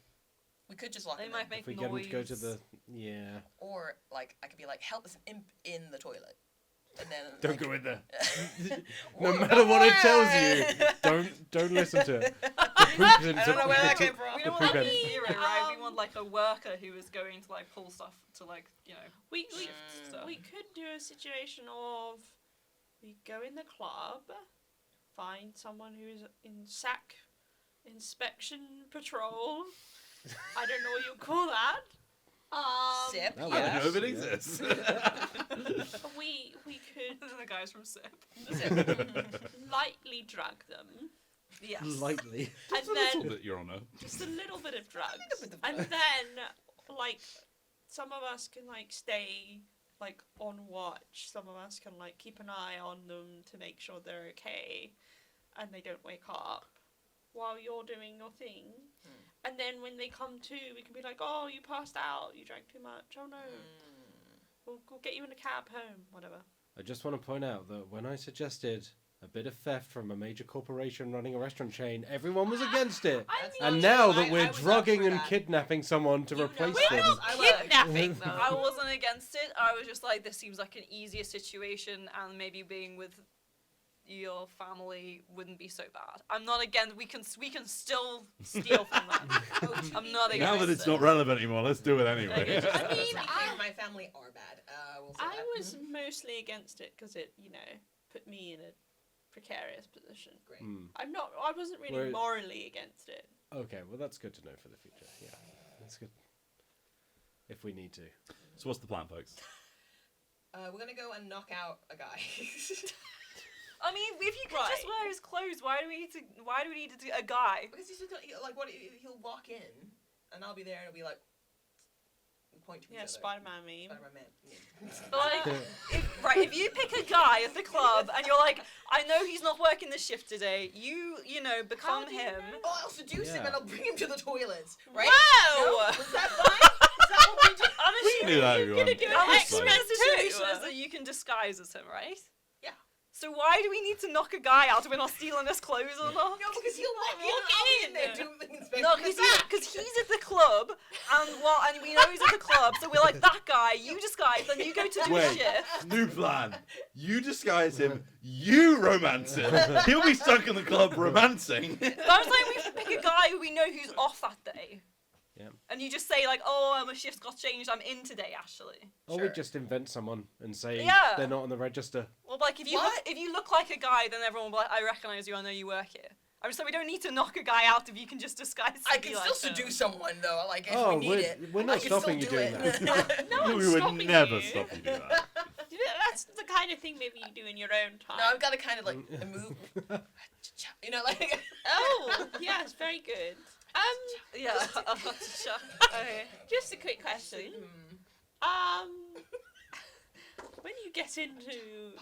We could just lock They him might in. make If we noise. get them to go to the... Yeah. Or like I could be like, help us imp in the toilet, and then Don't like, go in there. Whoa, No matter what it tells away! you, don't listen to it. I don't know where that came from. We don't The want like poop a end. hero, right? We want like a worker who is going to like pull stuff to like We stuff. we could do a situation of we go in the club, find someone who is in sack inspection patrol. I don't know what you call that. Sip. Oh, I yeah. don't know if it Yes. exists. We could the guys from SIP. lightly drug them, Yes. Lightly. and Just a little then bit, Your Honour. just a little bit of drugs, bit of and drugs. then like some of us can like stay like on watch. Some of us can like keep an eye on them to make sure they're okay, and they don't wake up while you're doing your thing. And then when they come to, we can be like, "Oh, you passed out. You drank too much. Oh no, we'll get you in a cab home. Whatever." I just want to point out that when I suggested a bit of theft from a major corporation running a restaurant chain. Everyone was against it. I That's mean, And not now true. that I we're was up drugging for and that. kidnapping someone to You know replace what? we're them. not I was. kidnapping them. I wasn't against it. I was just like, this seems like an easier situation, and maybe being with your family wouldn't be so bad. I'm not against. We can still steal from them. I'm not Now against that it's it. not relevant anymore, let's do it anyway. Okay, just- I mean, my family are bad. We'll say I that. was mostly against it because it, put me in a precarious position. Great. I wasn't really Whereas- morally against it. Okay, well that's good to know for the future. Yeah, that's good. If we need to. So what's the plan, folks? We're gonna go and knock out a guy. I mean, if you could just Right. wear his clothes, why do we need a guy? Because he's just gonna, like, what? He'll walk in, and I'll be there, and it'll be like, point to each Yeah, other. Spider-Man meme. Spider-Man man. But like, if you pick a guy at the club and you're like, I know he's not working the shift today, you become How do you him. know? Oh, I'll seduce him Yeah. and I'll bring him to the toilets. Right? Wow! No? Was that fine? Is that what we do? I'm We can do that, You're everyone. gonna do I'm an That's fine. assuming X-Men the situation too. is that you can disguise as him, right? Yeah. So why do we need to knock a guy out if we're not stealing his clothes or not? No, because he'll walk in. Walk I'll be in. there doing the inspection. No, because he's at the club, and we know he's at the club, so we're like, that guy, you disguise, then you go to do a Wait. shift. New plan. You disguise him, you romance him. He'll be stuck in the club romancing. But I'm saying we should pick a guy who we know who's off that day. Yeah. And you just say like, oh, my shift got changed, I'm in today, actually. Or Sure. we just invent someone and say Yeah. they're not on the register. Well, like if you What? look like a guy, then everyone will be like, I recognize you, I know you work here. I'm just saying we don't need to knock a guy out if you can just disguise. I to be can like still him. seduce someone though. Like if Oh, we need we're- it, we're not I can still stopping you do doing it. No we one's would stopping never you. stop you do that. That's the kind of thing maybe you do in your own time. No, I've got to kind of like move. Like. Oh, yes, very good. Yeah. Okay. Just a quick question. When you get into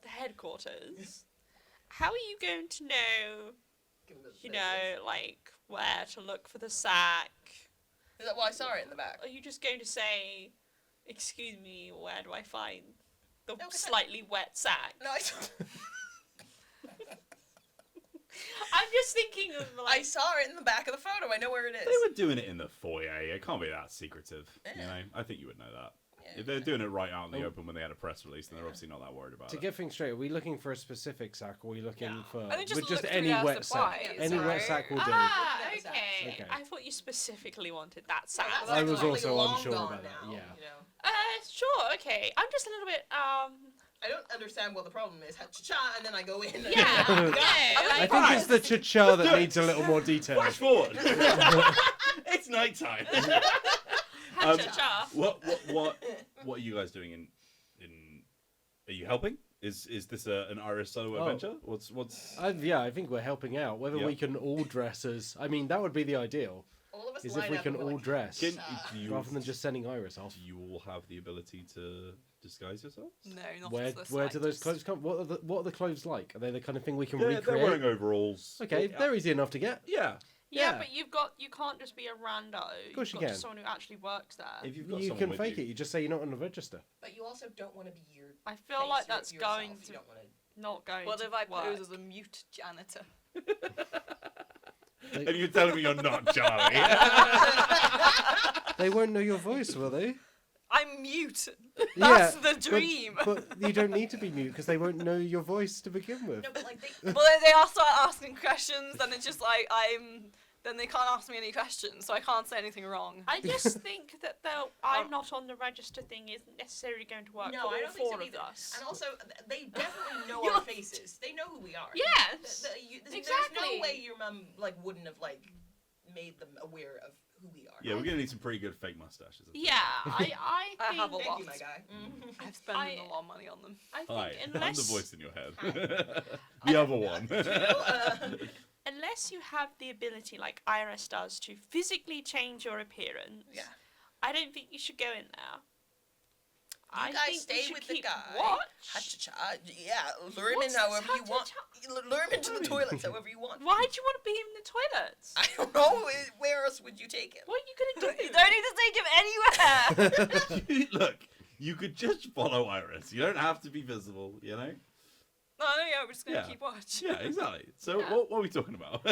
the headquarters, how are you going to know, like, where to look for the sack? Is that why I saw it in the back? Are you just going to say, excuse me, where do I find the No, 'cause slightly wet sack? No, I'm just thinking of, I like, saw it in the back of the photo. I know where it is. They were doing it in the foyer. It can't be that secretive. You know, I think you would know that. Yeah. If they're doing it right out in the Oh. open when they had a press release, then they're obviously not that worried about To it. get things straight, are we looking for a specific sack or are we looking No. for I think just with just look through any their wet supplies, sack? Any wet right? sack will do. okay. Okay. I thought you specifically wanted that sack. That's I was actually also long unsure gone about that, now, yeah. You know? Sure, okay. I'm just a little bit, I don't understand what the problem is. Cha-cha, and then I go in. And yeah, no, I like, think it's the cha-cha that do it. needs a little more detail. Flash forward. It's nighttime. cha-cha-cha. What are you guys doing in? Are you helping? Is this an Irish solo Oh. adventure? What's? Yeah, I think we're helping out. Whether Yeah. we can all dress as... I mean, that would be the ideal, all of us is line if we up can and we're all like, dress, Can, do you, rather than just sending Iris off. do you all have the ability to disguise yourselves? No, not Where to the do those slightest. clothes come? What are the clothes like? Are they the kind of thing we can They're recreate? wearing overalls. Okay, Yeah. they're easy enough to get. Yeah. Yeah, Yeah. but you can't just be a rando. Of course You've you got can. someone who actually works there. If you've got You someone can with fake you. it. You just say you're not on the register. But you also don't want to be your. I feel like that's yourself. going You to don't want to. not going What to if I work. pose as a mute janitor? And you're telling me you're not Charlie. They won't know your voice, will they? I'm mute. Yeah, That's the but- dream. But you don't need to be mute because they won't know your voice to begin with. No, but like they. Well, they all start asking questions, then it's just like then they can't ask me any questions, so I can't say anything wrong. I just think that I'm not on the register thing isn't necessarily going to work No, for all I don't think four so of either. us. And also, they definitely know You're- our faces. They know who we are. Yes, There's exactly. no way your mum wouldn't have made them aware of who we are. Yeah, we're gonna need some pretty good fake mustaches. I think. Yeah, I I think have a Thank lot. you, my guy. I've spent a lot of money on them. I think Hi, I'm the unless voice in your head. The other one. unless you have the ability like Iris does to physically change your appearance, Yeah. I don't think you should go in there. You I guys think we stay should with the keep guy. watch. Ha-cha-cha. Yeah, lure him What's in however this you want. ha-cha-cha? Lure him into the toilets however you want. Why do you want to be in the toilets? I don't know. Where else would you take him? What are you gonna do? You don't need to take him anywhere. Look, you could just follow Iris. You don't have to be visible, you know? No, yeah, we're just gonna Yeah. keep watch. Yeah, exactly. So Yeah. what are we talking about?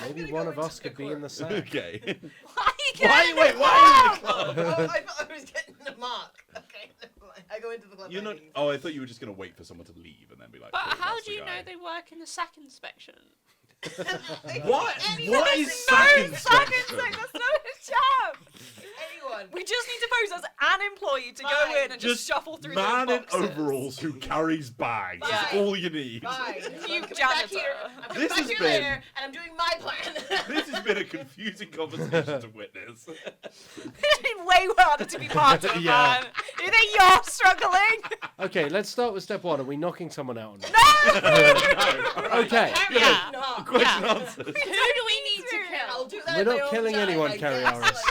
Maybe gonna one go of us into could the be in the court. sack. Okay. Why are you Why? getting Wait. Why are you in the club? Oh, I thought I was getting the mark. Okay, never mind. I go into the club. You're not. meetings. Oh, I thought you were just gonna wait for someone to leave and then be like. But "Cool, how that's do the you know guy." they work in the sack inspection? What? Anyone What can is know sack No, inspection? that's not a job. Anyone. We just need to pose as an employee to go in and just shuffle through man those in boxes. overalls who carries bags. Yeah. Is all you need. Fine. You I'm coming back janitor. here. I'm coming This back has here been- later, and I'm doing my plan. This has been a confusing conversation to witness. It's been way harder to be part of, Yeah. man. You think you're struggling? Okay, let's start with step one. Are we knocking someone out? Or not? No. Okay. Yeah. No. Question Yeah. answered. Who do we need to I'll kill? do that We're in my not own killing time, anyone, I Carrie guess. Harris.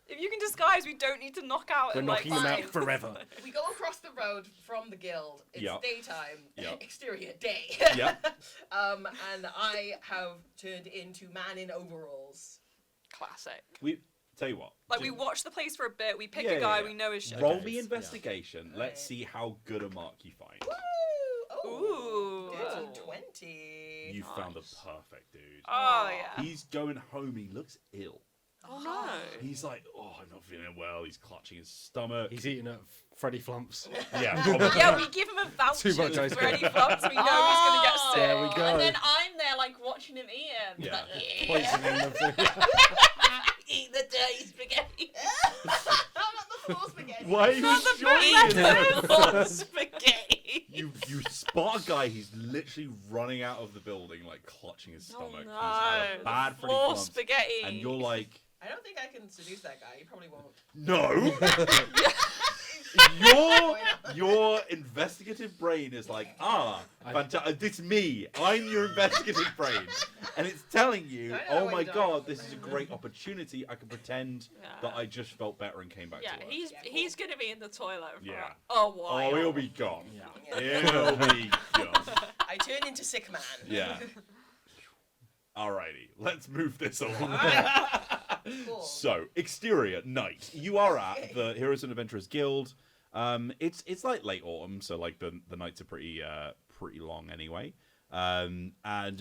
If you can disguise, we don't need to knock out. We're in, knocking them out five. forever. We go across the road from the guild. It's Yep. daytime. Yep. Exterior day. Yep. And I have turned into man in overalls. Classic. We tell you what. Like we watch the place for a bit. We pick Yeah, a guy yeah, yeah. we know is shit. Roll Okay. me investigation. Yeah. Let's see how good a mark you find. Woo! Ooh. Dirty 20. You found the Nice. perfect dude. Oh yeah. He's going home. He looks ill. Oh no. He's like, oh, I'm not feeling well. He's clutching his stomach. He's eating at Freddy Flumps. Yeah, probably. Yeah, we give him a voucher Too much ice for cream. any flumps we know he's gonna get sick. There we go. And then I'm there like watching him eat him. Yeah. Like, Poisoning the food. Eat the dirty spaghetti. Not the full spaghetti. Why are you Not the enjoying it? full spaghetti. You spot a guy. He's literally running out of the building, like clutching his Oh stomach. no. He's had a bad Freddy Full Flumps, spaghetti. and you're like, I don't think I can seduce that guy. He probably won't. no. your investigative brain is like, it's me. I'm your investigative brain, and it's telling you, I know oh what my you're god, doing. this is a great opportunity. I can pretend Yeah. that I just felt better and came back Yeah, to work. he's gonna be in the toilet for Yeah. a while. Oh, he'll be gone. Yeah. He'll be gone. I turn into sick man. Yeah. Alrighty, let's move this along. Cool. So, exterior, night. You are at the Heroes and Adventurers Guild. It's like late autumn, so like the nights are pretty long anyway. And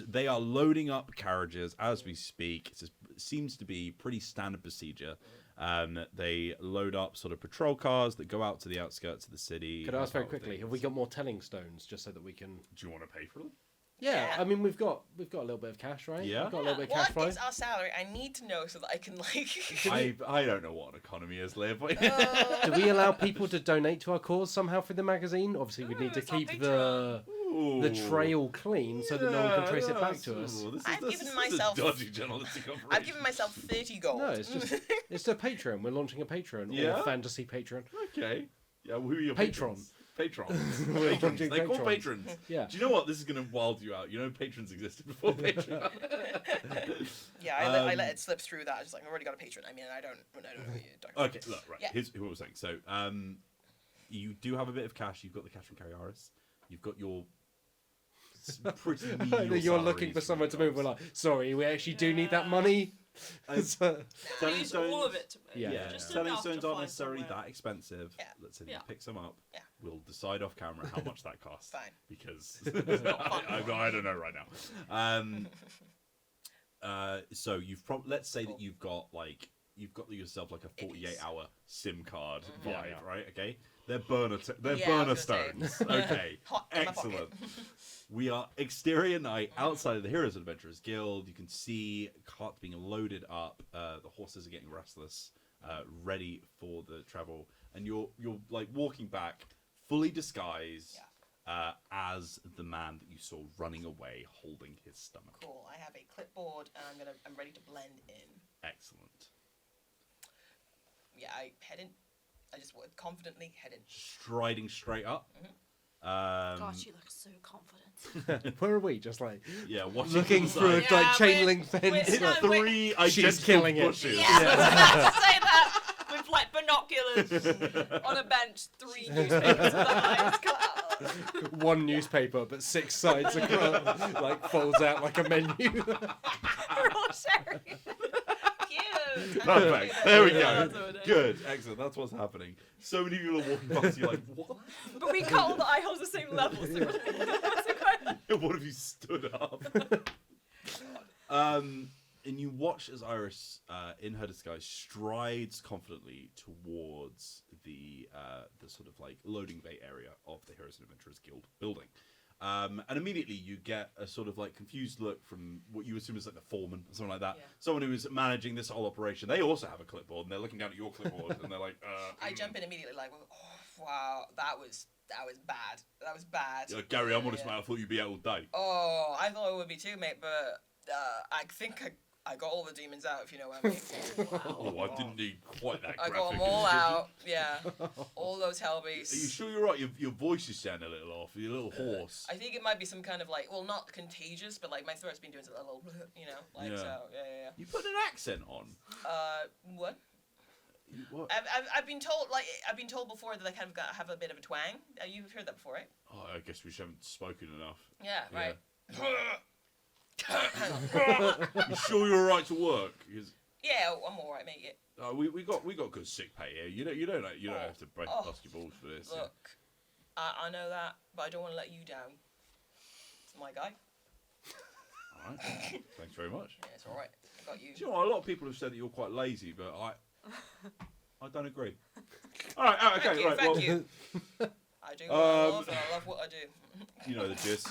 they are loading up carriages as we speak. It seems to be pretty standard procedure. They load up sort of patrol cars that go out to the outskirts of the city. Could I ask very that type of quickly? thing. Have we got more telling stones just so that we can? Do you want to pay for them? Yeah, Yeah. I mean we've got a little bit of cash, right? Yeah. We've got a little bit of cash flow. What is our salary? I need to know so that I can like. I don't know what an economy is, Liv. Do we allow people to donate to our cause somehow through the magazine? Obviously, we Ooh, need to it's on keep the trail clean so that no one can trace it back to us. I've given myself- a dodgy journalistic operation. I've given myself 30 gold. No, it's just it's a Patreon. We're launching a Patreon Yeah? or fantasy Patreon. Okay. Yeah, who are your Patron. Patrons. We're Patrons. launching They're called patrons. patrons. Yeah. Do you know what? This is going to wild you out. You know patrons existed before Patreon. Yeah, I let it slip through that. I was just like, I've already got a patron. I mean, I don't know what you're talking about. Okay, look, right. Yeah. Here's what I was saying. So, you do have a bit of cash. You've got the cash from Carriaris. You've got your pretty menial You're looking salaries for from someone to your move. We're jobs. like, sorry, we actually do need that money. So- Selling Use stones- all of it to me. Yeah. Yeah, Just selling enough stones to aren't find necessarily somewhere. that expensive. Yeah. Let's say Yeah. you pick some up. Yeah. We'll decide off camera how much that costs. Fine. Because not fun. I don't know right now. So let's say that you've got yourself like a 48-hour SIM card vibe, Yeah. right? Okay, they're burner Yeah, I burner was gonna say. stones. Okay, Hot in my pocket. excellent. We are exterior night outside of the Heroes and Adventurers Guild. You can see carts being loaded up. The horses are getting restless, ready for the travel, and you're like walking back, fully disguised as the man that you saw running away, holding his stomach. Cool. I have a clipboard and I'm ready to blend in. Excellent. Yeah, I head in. I just would confidently head in. Striding straight up. Gosh, you look so confident. Where are we? Just like Yeah, watching looking from through the a side. Yeah, like chain we're- link fence. we're- like- no, Three She's identical killing it. bushes. Yeah, I was about to say that with like binoculars. On a bench, 3 newspapers with the eyes cut out. One newspaper, but 6 sides across, like folds out like a menu. We're all sharing. Cute. Perfect. There we Yeah, go. that's what we're doing. Good. Excellent. That's what's happening. So many people are walking past you like, what? But we cut all the eye holes the same level. So What have you stood up? And you watch as Iris, in her disguise, strides confidently towards the sort of like loading bay area of the Heroes and Adventurers Guild building. And immediately you get a sort of like confused look from what you assume is like the foreman or something like that. Yeah. Someone who is managing this whole operation. They also have a clipboard and they're looking down at your clipboard and they're like, I jump in immediately like, oh, wow, that was bad. That was bad. You're like, Gary, I'm honest, Yeah. mate. I thought you'd be out all day. Oh, I thought it would be too, mate, but I think I got all the demons out, if you know what I mean. Oh, I didn't need quite that I graphic. got them all out, yeah. All those hell Are you beasts. sure you're right? Your voice is sounding a little off. You're a little hoarse. I think it might be some kind of like, well, not contagious, but like my throat's been doing a little, you know, like Yeah. so, yeah. You put an accent on. What? What? I've been told before that I kind of have a bit of a twang. You've heard that before, right? Oh, I guess we just haven't spoken enough. Yeah, right. You sure you're alright to work? Because Yeah, I'm all right, mate. Yeah. we got good sick pay here. You don't have to Oh. bust your balls for this. Look, I know that, but I don't want to let you down. It's my guy. All right. Thanks very much. Yeah, it's all right. I got you. Do you know what? A lot of people have said that you're quite lazy, but I don't agree. All right. Okay. Thank you, right. thank Well, you. I do what I love, and I love what I do. you know the gist.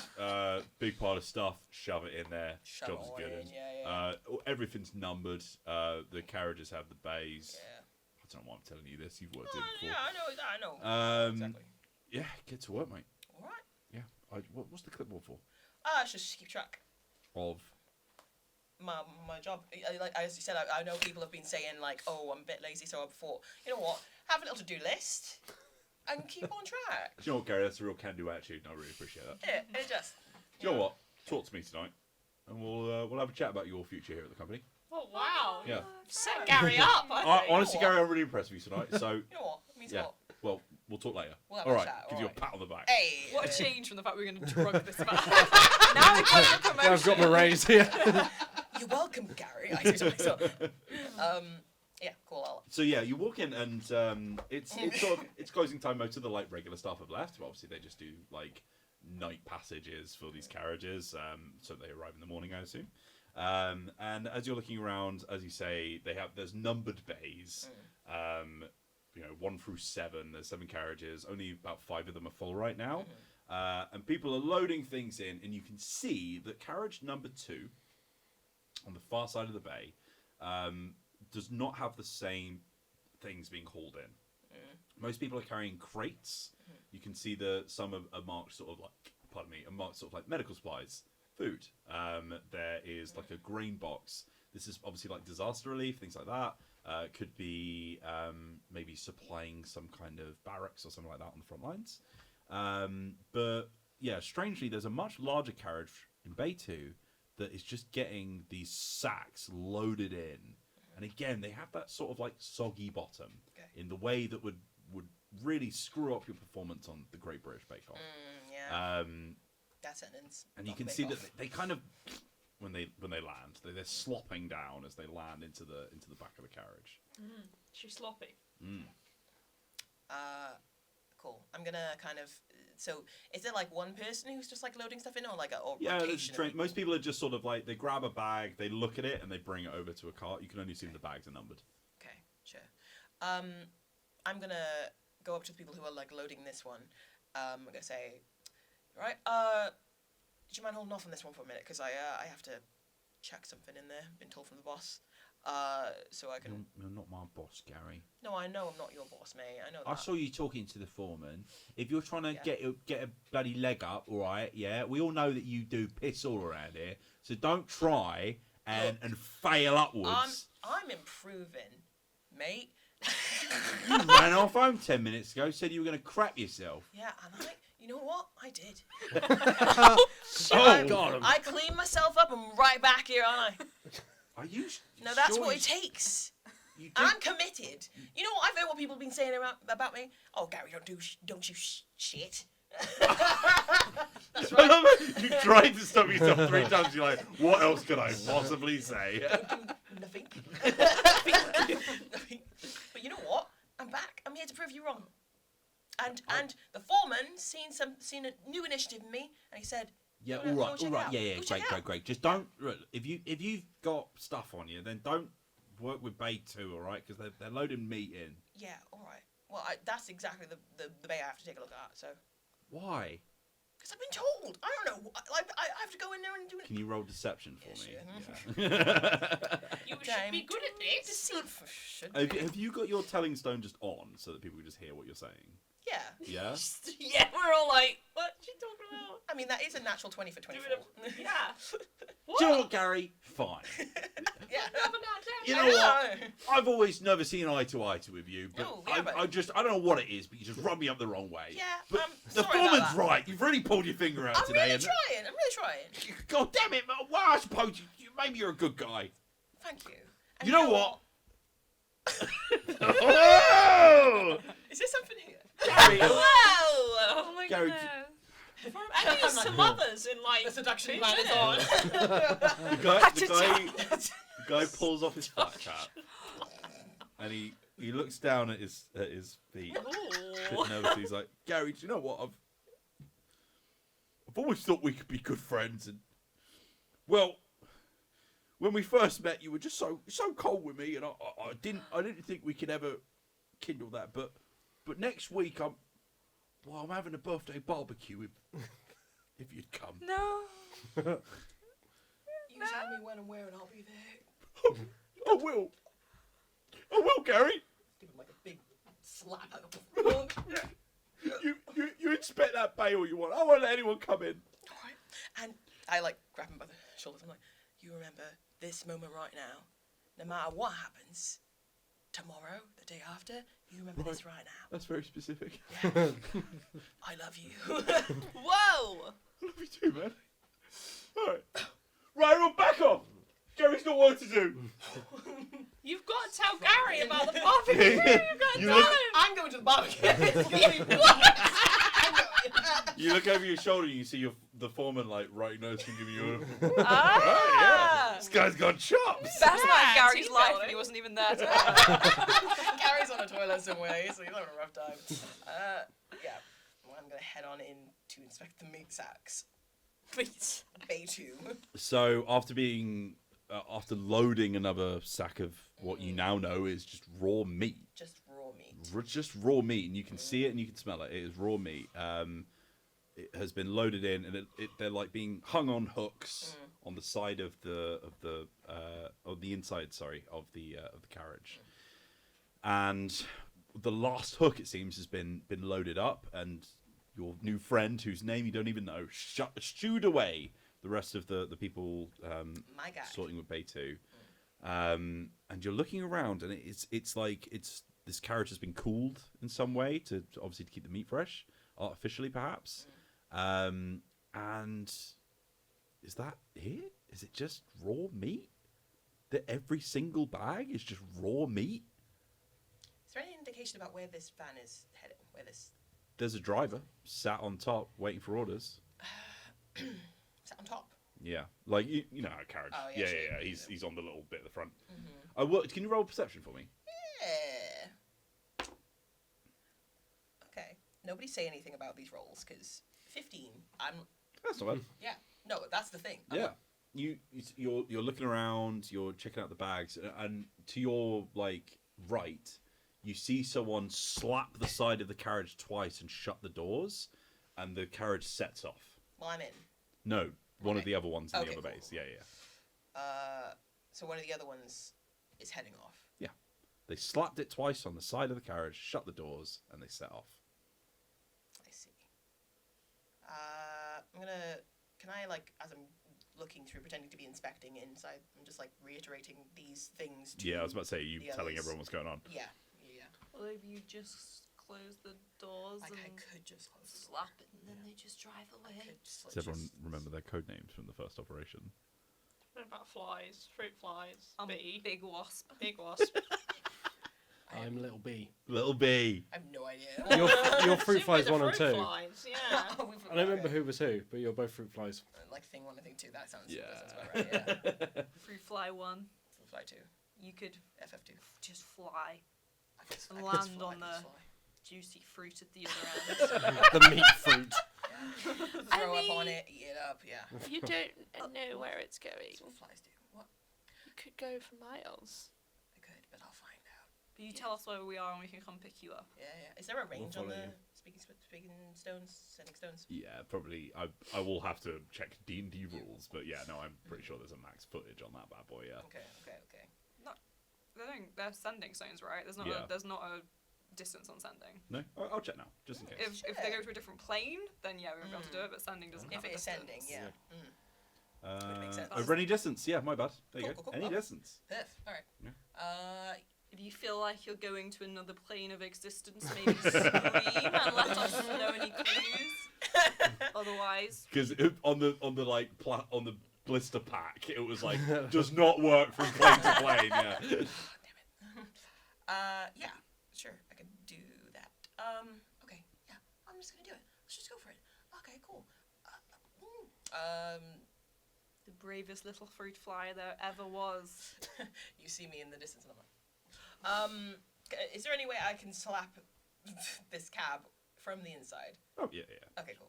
Big pile of stuff. Shove it in there. Shove Job's it all good. in, yeah. Everything's numbered. The carriages have the bays. Yeah. I don't know why I'm telling you this. You've worked in Yeah, before. I know. Exactly. Yeah, get to work, mate. All right. Yeah. What's the clipboard for? It's just to keep track. Of. My job. Like as you said, I know people have been saying like, oh, I'm a bit lazy, so I thought, you know what, have a little to-do list and keep on track. Do you know what, Gary? That's a real can-do attitude, and I really appreciate that. Yeah, it just. Do you know what? Talk to me tonight, and we'll have a chat about your future here at the company. Oh wow. Yeah. Set Gary up. I think. Honestly, Gary, I'm really impressed with you tonight. So You know what? It means yeah. a lot. Well, we'll talk later. We'll have all a right. chat, Give all you a right. pat on the back. Hey. what a change from the fact we were going to drug this man. Now we've got a promotion. Now I've got my raise here. You're welcome, Gary. I say to myself. Yeah, cool. So yeah, you walk in and it's sort of it's closing time. Most of the like regular staff have left, but obviously they just do like night passages for these carriages, so they arrive in the morning, I assume. And as you're looking around, as you say, there's numbered bays. 1 through 7. There's 7 carriages. Only about 5 of them are full right now. And people are loading things in, and you can see that carriage number 2 on the far side of the bay does not have the same things being hauled in. Most people are carrying crates. You can see some are marked sort of like medical supplies, food. There is like a grain box. This is obviously like disaster relief, things like that. Could be maybe supplying some kind of barracks or something like that on the front lines. But yeah, strangely, there's a much larger carriage in Bay 2 that is just getting these sacks loaded in. And again, they have that sort of like soggy bottom in the way that would really screw up your performance on the Great British Bake Off. Yeah. That sentence. And you can see that they kind of, when they land, they're slopping down as they land into the back of the carriage. She's sloppy. Cool. I'm gonna kind of. So, is there like one person who's just like loading stuff in, or like a Yeah, rotation? Of most people are just sort of like they grab a bag, they look at it, and they bring it over to a cart. You can only assume the bags are numbered. Okay, sure. I'm gonna go up to the people who are like loading this one. I'm gonna say, right, do you mind holding off on this one for a minute? Because I have to check something in there. Been told from the boss. So I can. You're not my boss, Gary. No, I know I'm not your boss, mate. I know that. I saw you talking to the foreman. If you're trying to get a bloody leg up, all right, yeah, we all know that you do piss all around here. So don't try and fail upwards. I'm improving, mate. You ran off home 10 minutes ago, said you were going to crap yourself. Yeah, and you know what? I did. God. I cleaned myself up. I'm right back here, aren't I? Are you? No, that's sure what it takes. You did- I'm committed. You know what? I've heard what people have been saying about me. Oh, Gary, don't you shit. That's I right. love it. You tried to stop yourself 3 times. You're like, what else could I possibly say? Nothing. Nothing But you know what? I'm back. I'm here to prove you wrong. And the foreman seen a new initiative in me, and he said, Yeah, "Go all check it right, out. yeah, Go check it out." great. Just don't. Look, if you've got stuff on you, then don't work with Bay 2, all right? Because they're loading meat in. Yeah, all right. Well, that's exactly the bay I have to take a look at. So, Why? because I've been told. I don't know. I have to go in there and do it. Can you roll deception for Yeah, me? sure. Yeah. You should be good at this. Deceive should Have you got your telling stone just on so that people can just hear what you're saying? Yeah. Yeah. Yeah, we're all like, what's she talking about? I mean, that is a natural 20 for 24. Yeah. What? Do you know what, Gary? Fine. Yeah. You I know what? I've always never seen eye to eye with you, but Oh, yeah, but- I don't know what it is, but you just rub me up the wrong way. Yeah, But the sorry about foreman's that. right. You've really pulled your finger out I'm today. really trying. I'm really trying. God damn it! Well, I suppose maybe you're a good guy. Thank you. And You know what? Oh! Is there something here? Gary, Whoa! Oh my Gary, goodness. From any of some others in like The seduction 2 plan is minutes. on. the guy pulls off his flat cap, and he looks down at his feet. A bit nervously. He's like, Gary, do you know what? I've always thought we could be good friends, and well, when we first met, you were just so cold with me, and I didn't think we could ever kindle that. But next week I'm having a birthday barbecue if you'd come. No. You tell me when and where, and I'll be there. I will, Gary. Give him like a big slap. You inspect that bay all you want. I won't let anyone come in. Alright. And I like grab him by the shoulders. I'm like, you remember this moment right now. No matter what happens, tomorrow, the day after, you remember this right now. That's very specific. Yeah. I love you. Whoa! I love you too, man. Alright. Right, everyone back off! Gary's got work to do. You've got to tell Gary about the barbecue. You've got to You tell look- him. I'm going to the barbecue. You look over your shoulder and you see the foreman like writing notes and giving you a... Ah. This guy's got chops. Best night Yeah, of Gary's team life, building. and he wasn't even there. Gary's on a toilet somewhere, so he's having a rough time. Yeah. Well, I'm going to head on in to inspect the meat sacks. Please. Bay 2. So after loading another sack of what you now know is just raw meat. Just raw meat. Just raw meat, and you can see it and you can smell it. It is raw meat. It has been loaded in, and they're like being hung on hooks on the side of the inside, of the carriage. And the last hook, it seems, has been loaded up, and your new friend, whose name you don't even know, shooed away the rest of the people My guy. sorting with Bay 2. And you're looking around, and it's like this carriage has been cooled in some way to obviously to keep the meat fresh, artificially perhaps. And is that it? Is it just raw meat? That every single bag is just raw meat? Is there any indication about where this van is heading? Where this... There's a driver sat on top waiting for orders. Sat on top? Yeah, like you know a carriage. Oh, yeah, sure. Yeah. He's on the little bit at the front. Can you roll perception for me? Yeah. Okay. Nobody say anything about these rolls, because 15, That's not bad. yeah. No, that's the thing. Yeah, you're looking around, you're checking out the bags, and to your right, you see someone slap the side of the carriage twice and shut the doors, and the carriage sets off. Well, I'm in. No, one of Okay. the other ones in Okay, the other cool, base. cool. Yeah. So one of the other ones is heading off. They slapped it twice on the side of the carriage, shut the doors, and they set off. I see. I'm gonna... Can I, as I'm looking through, pretending to be inspecting inside, I'm just, reiterating these things to... Yeah, I was about to say, you the telling others. everyone what's going on. Yeah. Well, if you just close the doors I and could just close the door. slap it, and then they just drive I away. could just, Does everyone remember their code names from the first operation? What about flies? Fruit flies. I'm Bee. big wasp. Big wasp. I'm Little B. Little B. I have no idea. Your fruit Same flies with the 1 and 2. fruit flies, yeah. Oh, we I don't remember who was who, but you're both fruit flies. Like thing 1 and thing 2, that sounds Yeah. about right, yeah. Fruit fly 1. Fly 2. you could FF2. just fly I could- and I could land fly, on I could the fly. juicy fruit at the other end. The meat fruit. I Throw up on mean- it, eat it up, yeah. You don't know where it's going. That's what flies do. What? You could go for miles. I could, but I'll find out. But you tell us where we are and we can come pick you up. Yeah, yeah. Is there a range on follow the you. speaking stones, sending stones? Yeah, probably. I will have to check D&D rules, but yeah, no, I'm pretty sure there's a max footage on that bad boy. Yeah. Okay. They're sending stones, right? There's not Yeah. there's not a distance on sending. No, I'll check now, just in case. If they go to a different plane, then yeah, we won't be able to do it. But sending doesn't If have a it is distance. sending, yeah. Uh, make sense. over any distance, yeah, my bad. There you Cool, go. cool, cool. Any Okay. distance. Perf. All right. Yeah. If you feel like you're going to another plane of existence, maybe scream and let us know any clues. Otherwise, Because on the like on the blister pack, it was like does not work from plane to plane. Yeah. Damn it. Yeah. Sure, I can do that. Okay. Yeah. I'm just gonna do it. Let's just go for it. Okay. Cool. the bravest little fruit fly there ever was. You see me in the distance, and I'm like, is there any way I can slap this cab from the inside? Oh yeah, yeah. Okay, cool.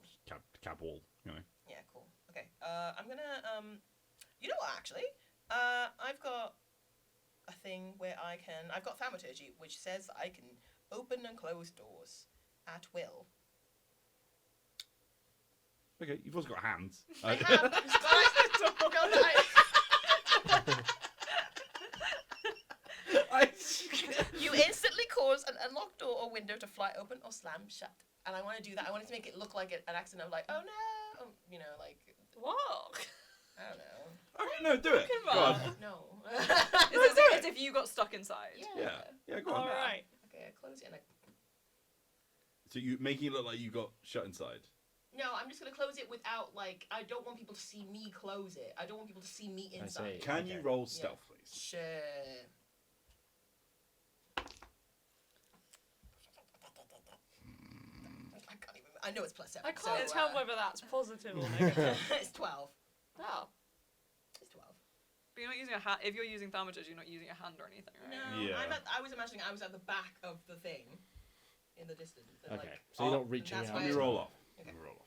Cab wall, you know. Yeah, cool. Okay. I'm gonna you know what? Actually, I've got a thing where I've got thaumaturgy, which says I can open and close doors at will. Okay, you've also got hands. I have. You instantly cause an unlocked door or window to fly open or slam shut. And I want to do that. I wanted to make it look like an accident of like, oh no, you know, like, What? I don't know. Okay, no, do it. Come Go on. on. No. It's if you got stuck inside. Yeah, yeah, go on. All right. Okay, I close it and I... So you making it look like you got shut inside. No, I'm just gonna close it without like. I don't want people to see me close it. I don't want people to see me inside. see. Can you Okay. roll stealth, please? Sure. I can't even. I know it's +7. I can't so, tell whether that's positive or negative. it's 12. Oh. It's 12. But you're not using a hand. If you're using thaumaturgy, you're not using a hand or anything, right? No, Yeah. I was imagining I was at the back of the thing, in the distance. And, Okay, like, so you're oh, not reaching that's out. why Let me I- roll off. Okay. Let me roll off.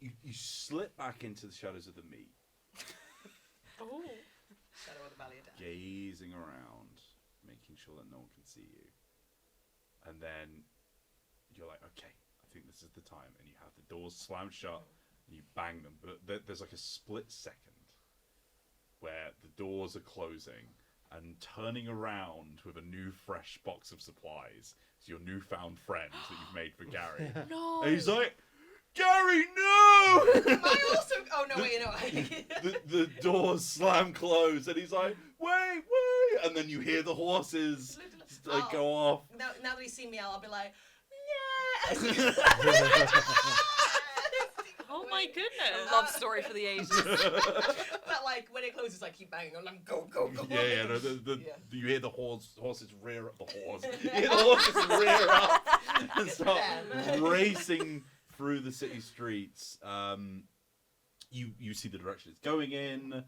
You slip back into the shadows of the meat, Oh. Shadow of the Valley of Death. gazing around, making sure that no one can see you. And then you're like, okay, I think this is the time. And you have the doors slammed shut, and you bang them. But there's like a split second where the doors are closing, and turning around with a new fresh box of supplies is your newfound friend that you've made for Gary. No. And he's like, Gary, no! I also. Oh no! Wait, no. the doors slam closed, and he's like, wait, wait! And then you hear the horses like go off. Now that he's seen me, I'll be like, yeah. Oh my A goodness. love story for the ages. But like when it closes, I keep banging. I'm like, go, go, go. Yeah, yeah. No, Yeah. you hear the horses rear up. You hear the horses rear up and start them. racing through the city streets. You see the direction it's going in.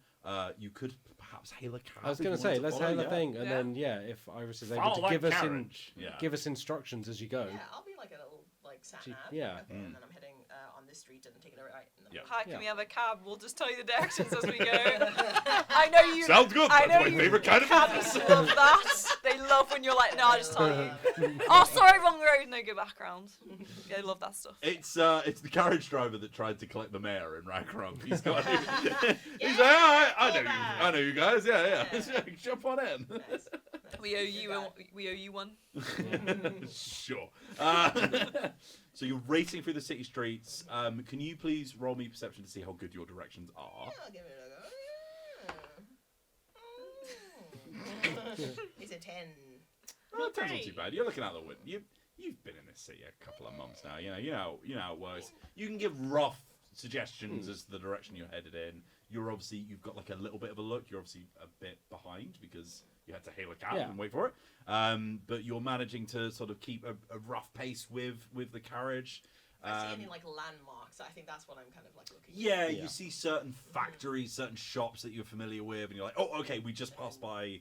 You could perhaps hail a cab. I was if going you to say, wanted let's follow, hail a yeah. thing, and Yeah. then if Iris is able Follow to that give us carriage. Yeah. give us instructions as you go. Yeah, I'll be like a little like sat She- nav. yeah. Okay, and then I'm heading on this street and taking a right. And then Yeah. Hi, can Yeah. we have a cab? We'll just tell you the directions as we go. I know you. Sounds good. I That's know my you favorite kind of cabbies business. love that. They love when you're like, no, I'll just tell you. Oh, sorry, wrong road. No, go back round. Yeah, they love that stuff. It's the carriage driver that tried to collect the mayor in Ragnarok. He's got. He's like, oh, I know you guys. Yeah. Jump on in. Nice. We owe you one. Sure. So you're racing through the city streets. Can you please roll me perception to see how good your directions are? Yeah, I'll give it a go. It's a 10. Well, that's not Great. too bad. You're looking out the window. You've been in this city a couple of months now. You know how it works. You can give rough suggestions as to the direction you're headed in. You've got like a little bit of a look. You're obviously a bit behind because you had to hail a cab Yeah. and wait for it. But you're managing to sort of keep a rough pace with the carriage. I see any like landmarks. I think that's what I'm kind of like looking. Yeah, Yeah. you see certain factories, certain shops that you're familiar with, and you're like, oh, okay, we just passed by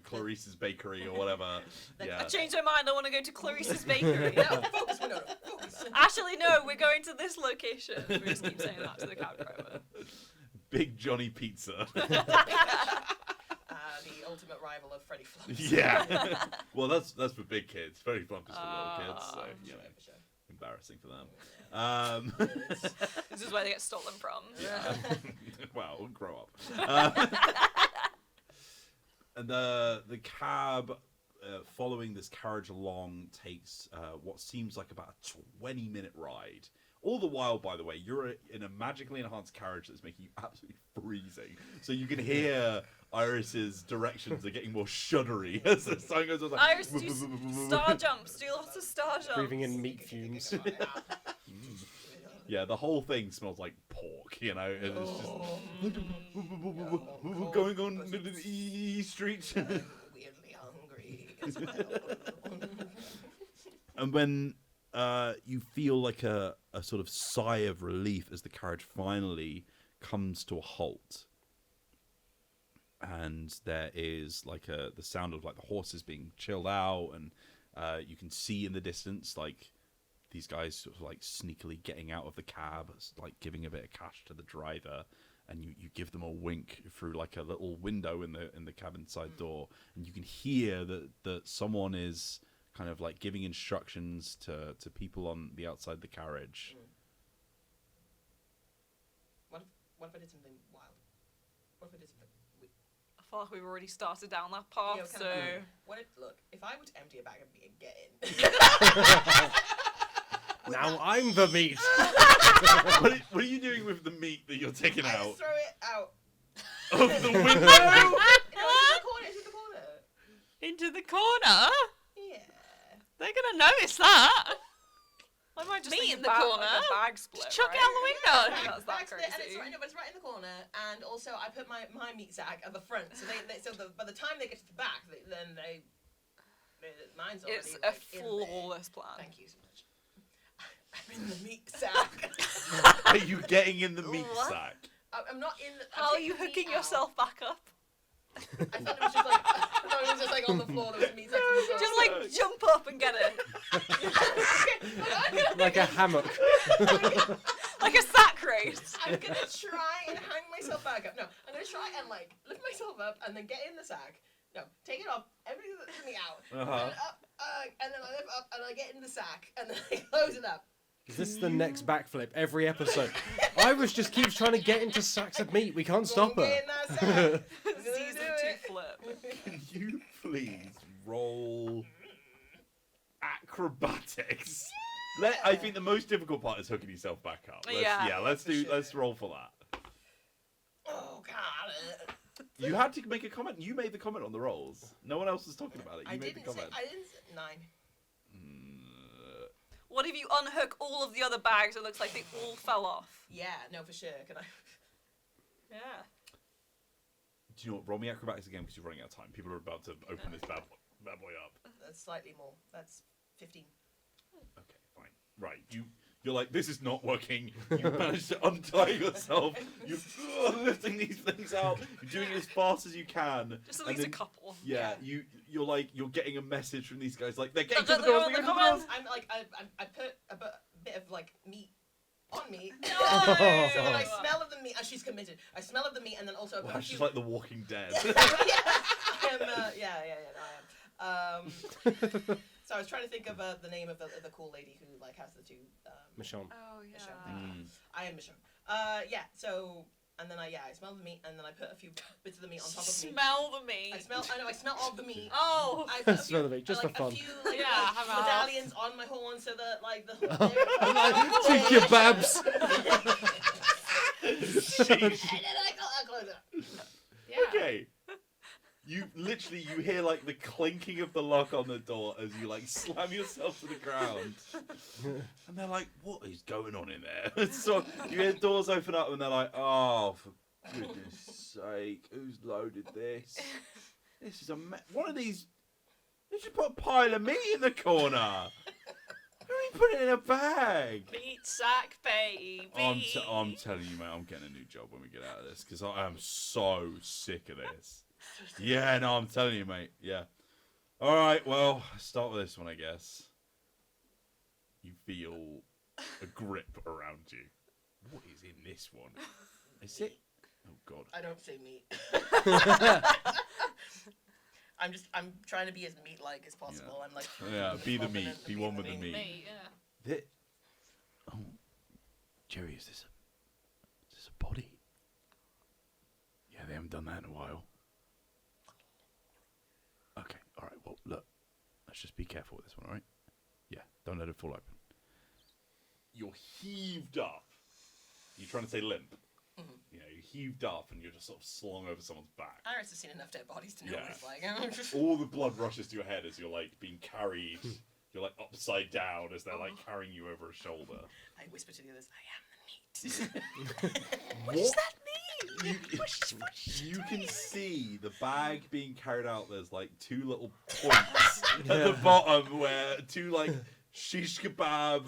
Clarice's bakery or whatever. I changed my mind. I want to go to Clarice's bakery. No, focus, Winona, focus. Actually, no, we're going to this location. We just keep saying that to the cab driver. Big Johnny Pizza. The ultimate rival of Freddy Flumps. Yeah. Well, that's for big kids. Freddy Flump is for little kids, so you know, For sure. embarrassing for them. This is where they get stolen from. Yeah. Well, grow up. And the cab following this carriage along takes what seems like about a 20-minute ride. All the while, by the way, you're in a magically enhanced carriage that's making you absolutely freezing. So you can hear Iris's directions are getting more shuddery as the song goes on. Like, Iris, do star jumps. Do lots of star jumps. Breathing in meat fumes. yeah, the whole thing smells like pork, you know. And it's just going on the E Street. Weirdly hungry as well. And when you feel like a sort of sigh of relief as the carriage finally comes to a halt, and there is like the sound of like the horses being chilled out, and you can see in the distance like these guys sort of like sneakily getting out of the cab, like giving a bit of cash to the driver, and you give them a wink through like a little window in the cabin side door, and you can hear that someone is kind of like giving instructions to people on the outside the carriage. What if I did something wild? What if I did something weird? I feel like we've already started down that path, Yeah, so... What if I were to empty a bag of meat and get in? Now I'm the meat. What are you doing with the meat that you're taking I out just throw it out. of the window? Into the corner. Into the corner? Yeah. They're gonna notice that. I might just Me think in the about, corner. like, a bag split, Just chuck it right? out the window. That's that Back's there, and it's crazy. right, no, but it's right in the corner, and also I put my meat sack at the front, so by the time they get to the back, mine's already It's a like, in there. flawless plan. Thank you so much. I'm in the meat sack. Are you getting in the meat What? sack? I'm not in the. How are you hooking yourself back up? I thought it was just like on the floor. There was meat sack on the floor. Just like jump up and get it. Like a hammock. Like a sack race. I'm gonna try and hang myself back up. No, I'm gonna try and like lift myself up and then get in the sack. No, take it off. Everything that's me out. Uh-huh. And then I lift up and I get in the sack and then I close it up. Is this the next backflip every episode? Iris just keeps trying to get into sacks of meat. We can't stop Get her. in that sack. Season 2 flip. Can you please roll acrobatics? I think the most difficult part is hooking yourself back up. Let's roll for that. Oh god. You had to make a comment. You made the comment on the rolls. No one else was talking about it. You I made didn't the comment. say 9. What if you unhook all of the other bags? It looks like they all fell off. Yeah, no, for sure. Can I? Yeah. Do you know what? Roll me acrobatics again because you're running out of time. People are about to open this bad boy up. That's slightly more. That's 15. Okay, fine. Right, you're like, this is not working. You managed to untie yourself. You're lifting these things out. You're doing it as fast as you can. Just at and least a then- couple. Yeah, you're getting a message from these guys like they're getting They're to the doors. on They're the getting to the doors. comments. I'm like I put a bit of like meat on me. No! So when I smell of the meat, she's committed. I smell of the meat, and then also I put Wow, a she's few. like The Walking Dead. I am. No, I am. So I was trying to think of the name of the cool lady who like has the two. Michonne. Oh, yeah. Mm. I am Michonne. Yeah. So and then I smell the meat, and then I put a few bits of the meat on top of me. Smell the meat. I smell all the meat. Oh. I put a Smell few, the meat, just like, for fun. A few, like, Yeah, like, have a- medallions on my horn so that like the. Two kebabs. And then I close it. Yeah. Okay. You hear like the clinking of the lock on the door as you like slam yourself to the ground. And they're like, what is going on in there? So you hear doors open up and they're like, oh, for goodness sake, who's loaded this? This is one of these, they should put a pile of meat in the corner. Who are you put it in a bag? Meat sack, baby. I'm telling you, mate, I'm getting a new job when we get out of this because I am so sick of this. Yeah, no, I'm telling you, mate. Yeah. All right, well, start with this one, I guess. You feel a grip around you. What is in this one? Is it? Oh, God. I don't say meat. I'm trying to be as meat-like as possible. Yeah. I'm like, Yeah, be the meat. confident Be and one with the meat. meat. Yeah. Oh, Jerry, is this a body? Yeah, they haven't done that in a while. Okay, all right. Well, look, let's just be careful with this one, all right? Yeah, don't let it fall open. You're heaved up. You're trying to say limp. Mm-hmm. You know, you're heaved up and you're just sort of slung over someone's back. Iris has seen enough dead bodies to know Yeah. what it's like. All the blood rushes to your head as you're like being carried. You're like upside down as they're like carrying you over a shoulder. I whisper to the others, I am the meat. What does that mean? You can see the bag being carried out. There's like two little points at the bottom where two like shish kebab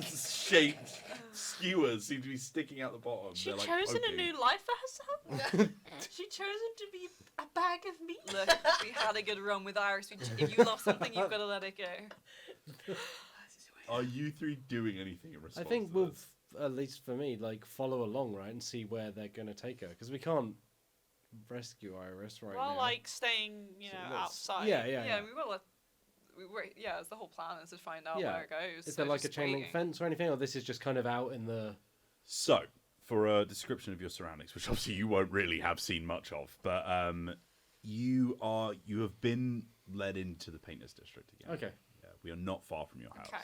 shaped skewers seem to be sticking out the bottom. She They're, like, chosen a poking. new life for herself. She chosen to be a bag of meat. Look, we had a good run with Iris. If you love something, you've got to let it go. Are you three doing anything in response? I think to we'll, this? at least for me, like follow along, right, and see where they're gonna take her, because we can't rescue Iris right Well, now. like staying, So let's- outside. Yeah, yeah, Yeah, we will. Yeah, it's the whole plan is to find out Yeah. where it goes. Is so there like a just chain link waiting. fence or anything, or this is just kind of out in the? So, for a description of your surroundings, which obviously you won't really have seen much of, but you have been led into the Painters District again. Okay. Yeah, we are not far from your house. Okay.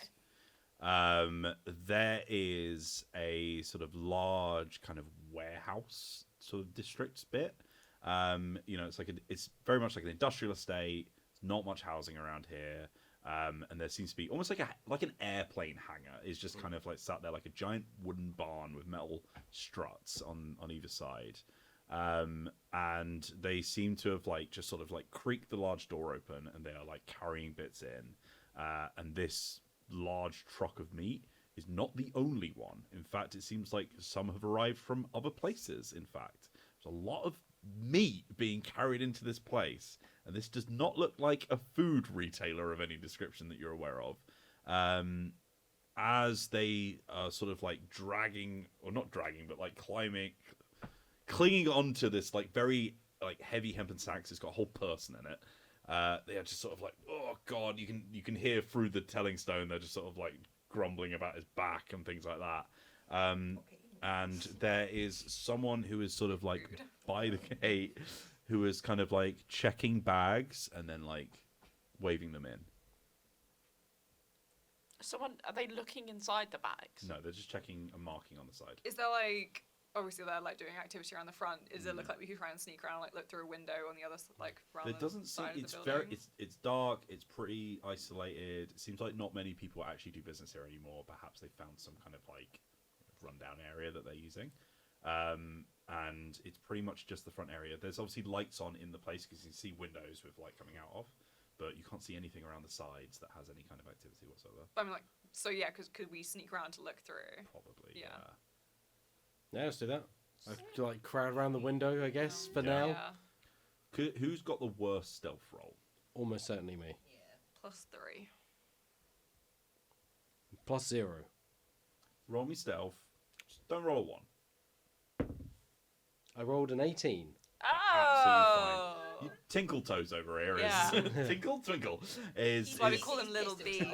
There is a sort of large kind of warehouse sort of district bit. It's very much like an industrial estate. There's not much housing around here. And there seems to be almost like an airplane hangar is just kind of like sat there like a giant wooden barn with metal struts on either side. And they seem to have like just sort of like creaked the large door open and they are like carrying bits in. And this large truck of meat is not the only one. In fact, it seems like some have arrived from other places. In fact, there's a lot of meat being carried into this place. And this does not look like a food retailer of any description that you're aware of. As they are sort of like dragging, or not dragging, but like clinging onto this like very like heavy hempen sacks. It's got a whole person in it. They are just sort of like, oh God, you can hear through the telling stone. They're just sort of like grumbling about his back and things like that. And there is someone who is sort of like by the gate who is kind of like checking bags and then like waving them in. Are they looking inside the bags? No, they're just checking a marking on the side. Is there like obviously they're like doing activity around the front? Is it look like we could try and sneak around, like look through a window on the other like around It doesn't the seem side it's of the building? very it's dark, it's pretty isolated. It seems like not many people actually do business here anymore. Perhaps they found some kind of like rundown area that they're using. And it's pretty much just the front area. There's obviously lights on in the place because you can see windows with light coming out of, but you can't see anything around the sides that has any kind of activity whatsoever. I mean, like, so yeah, could we sneak around to look through? Probably. Yeah. Yeah, let's do that. I'd like crowd around the window, I guess, for now. Yeah. Who's got the worst stealth roll? Almost certainly me. Yeah. +3. +0. Roll me stealth. Just don't roll a 1. I rolled an 18. Oh. You tinkle toes over here is Yeah. tinkle twinkle is. Why we is- call him Little B. I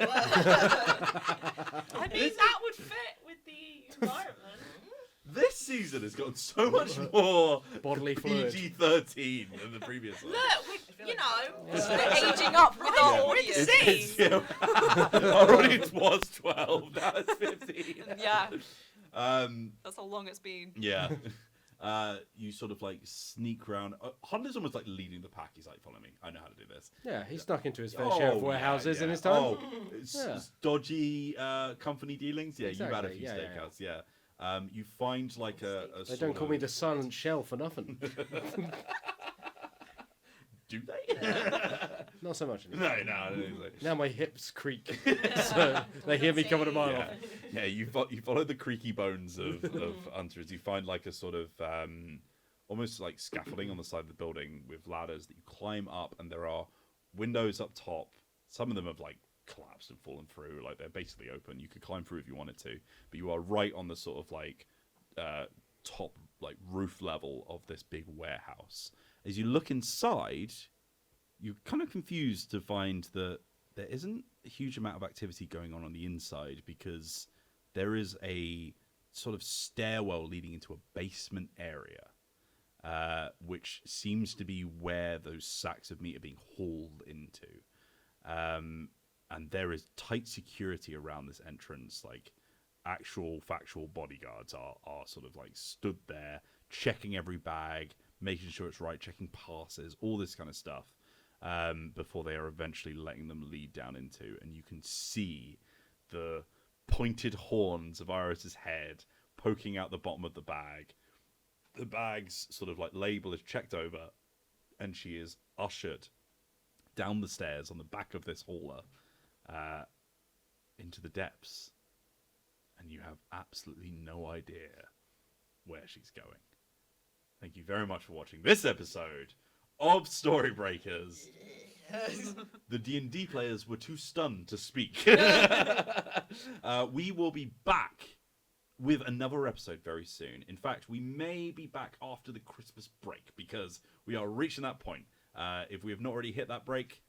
mean, that would fit with the environment. This season has gotten so much more Bodily fluid. PG-13 than the previous one. Look, We're aging up with our Yeah. audience. It's, our audience was 12, now it's 15. Yeah, Um, that's how long it's been. yeah. You sort of like sneak around. Hunter's almost like leading the pack. He's like, follow me. I know how to do this. Yeah, he snuck into his fair share of warehouses in his time. Oh, it's dodgy company dealings. Yeah, you've had a Exactly, few yeah, steakouts. Yeah. You find like a They don't call me the silent shell for nothing. Do they? Not so much anymore. No, I don't think so. Now my hips creak, so they hear me coming a mile off. Yeah, you follow the creaky bones of hunters. You find like a sort of almost like scaffolding on the side of the building with ladders that you climb up, and there are windows up top. Some of them have like collapsed and fallen through, like they're basically open. You could climb through if you wanted to, but you are right on the sort of like top like roof level of this big warehouse. As you look inside, you're kind of confused to find that there isn't a huge amount of activity going on the inside, because there is a sort of stairwell leading into a basement area, which seems to be where those sacks of meat are being hauled into. And there is tight security around this entrance. Like, actual factual bodyguards are sort of like stood there, checking every bag, making sure it's right, checking passes, all this kind of stuff, before they are eventually letting them lead down into. And you can see the pointed horns of Iris's head poking out the bottom of the bag. The bag's sort of like label is checked over, and she is ushered down the stairs on the back of this hauler into the depths, and you have absolutely no idea where she's going. Thank you very much for watching this episode of Storybreakers. The D&D players were too stunned to speak. We will be back with another episode very soon. In fact, we may be back after the Christmas break, because we are reaching that point. If we have not already hit that break,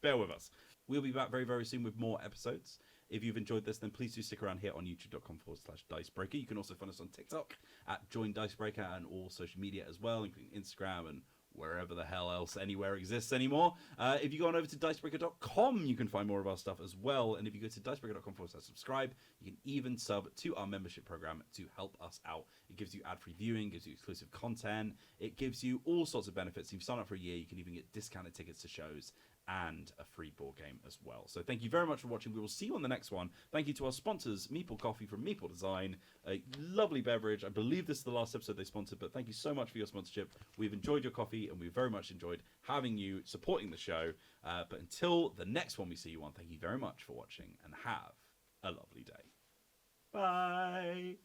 bear with us. We'll be back very, very soon with more episodes. If you've enjoyed this, then please do stick around here on youtube.com/Dicebreaker. You can also find us on TikTok at Join Dicebreaker, and all social media as well, including Instagram and wherever the hell else anywhere exists anymore. If you go on over to dicebreaker.com, you can find more of our stuff as well. And if you go to dicebreaker.com/subscribe, you can even sub to our membership program to help us out. It gives you ad-free viewing, gives you exclusive content. It gives you all sorts of benefits. If you sign up for a year, you can even get discounted tickets to shows and a free board game as well. So thank you very much for watching. We will see you on the next one. Thank you to our sponsors, Meeple Coffee from Meeple Design, a lovely beverage. I believe this is the last episode they sponsored, but thank you so much for your sponsorship. We've enjoyed your coffee, and we've very much enjoyed having you supporting the show. But until the next one we see you on, thank you very much for watching, and have a lovely day. Bye.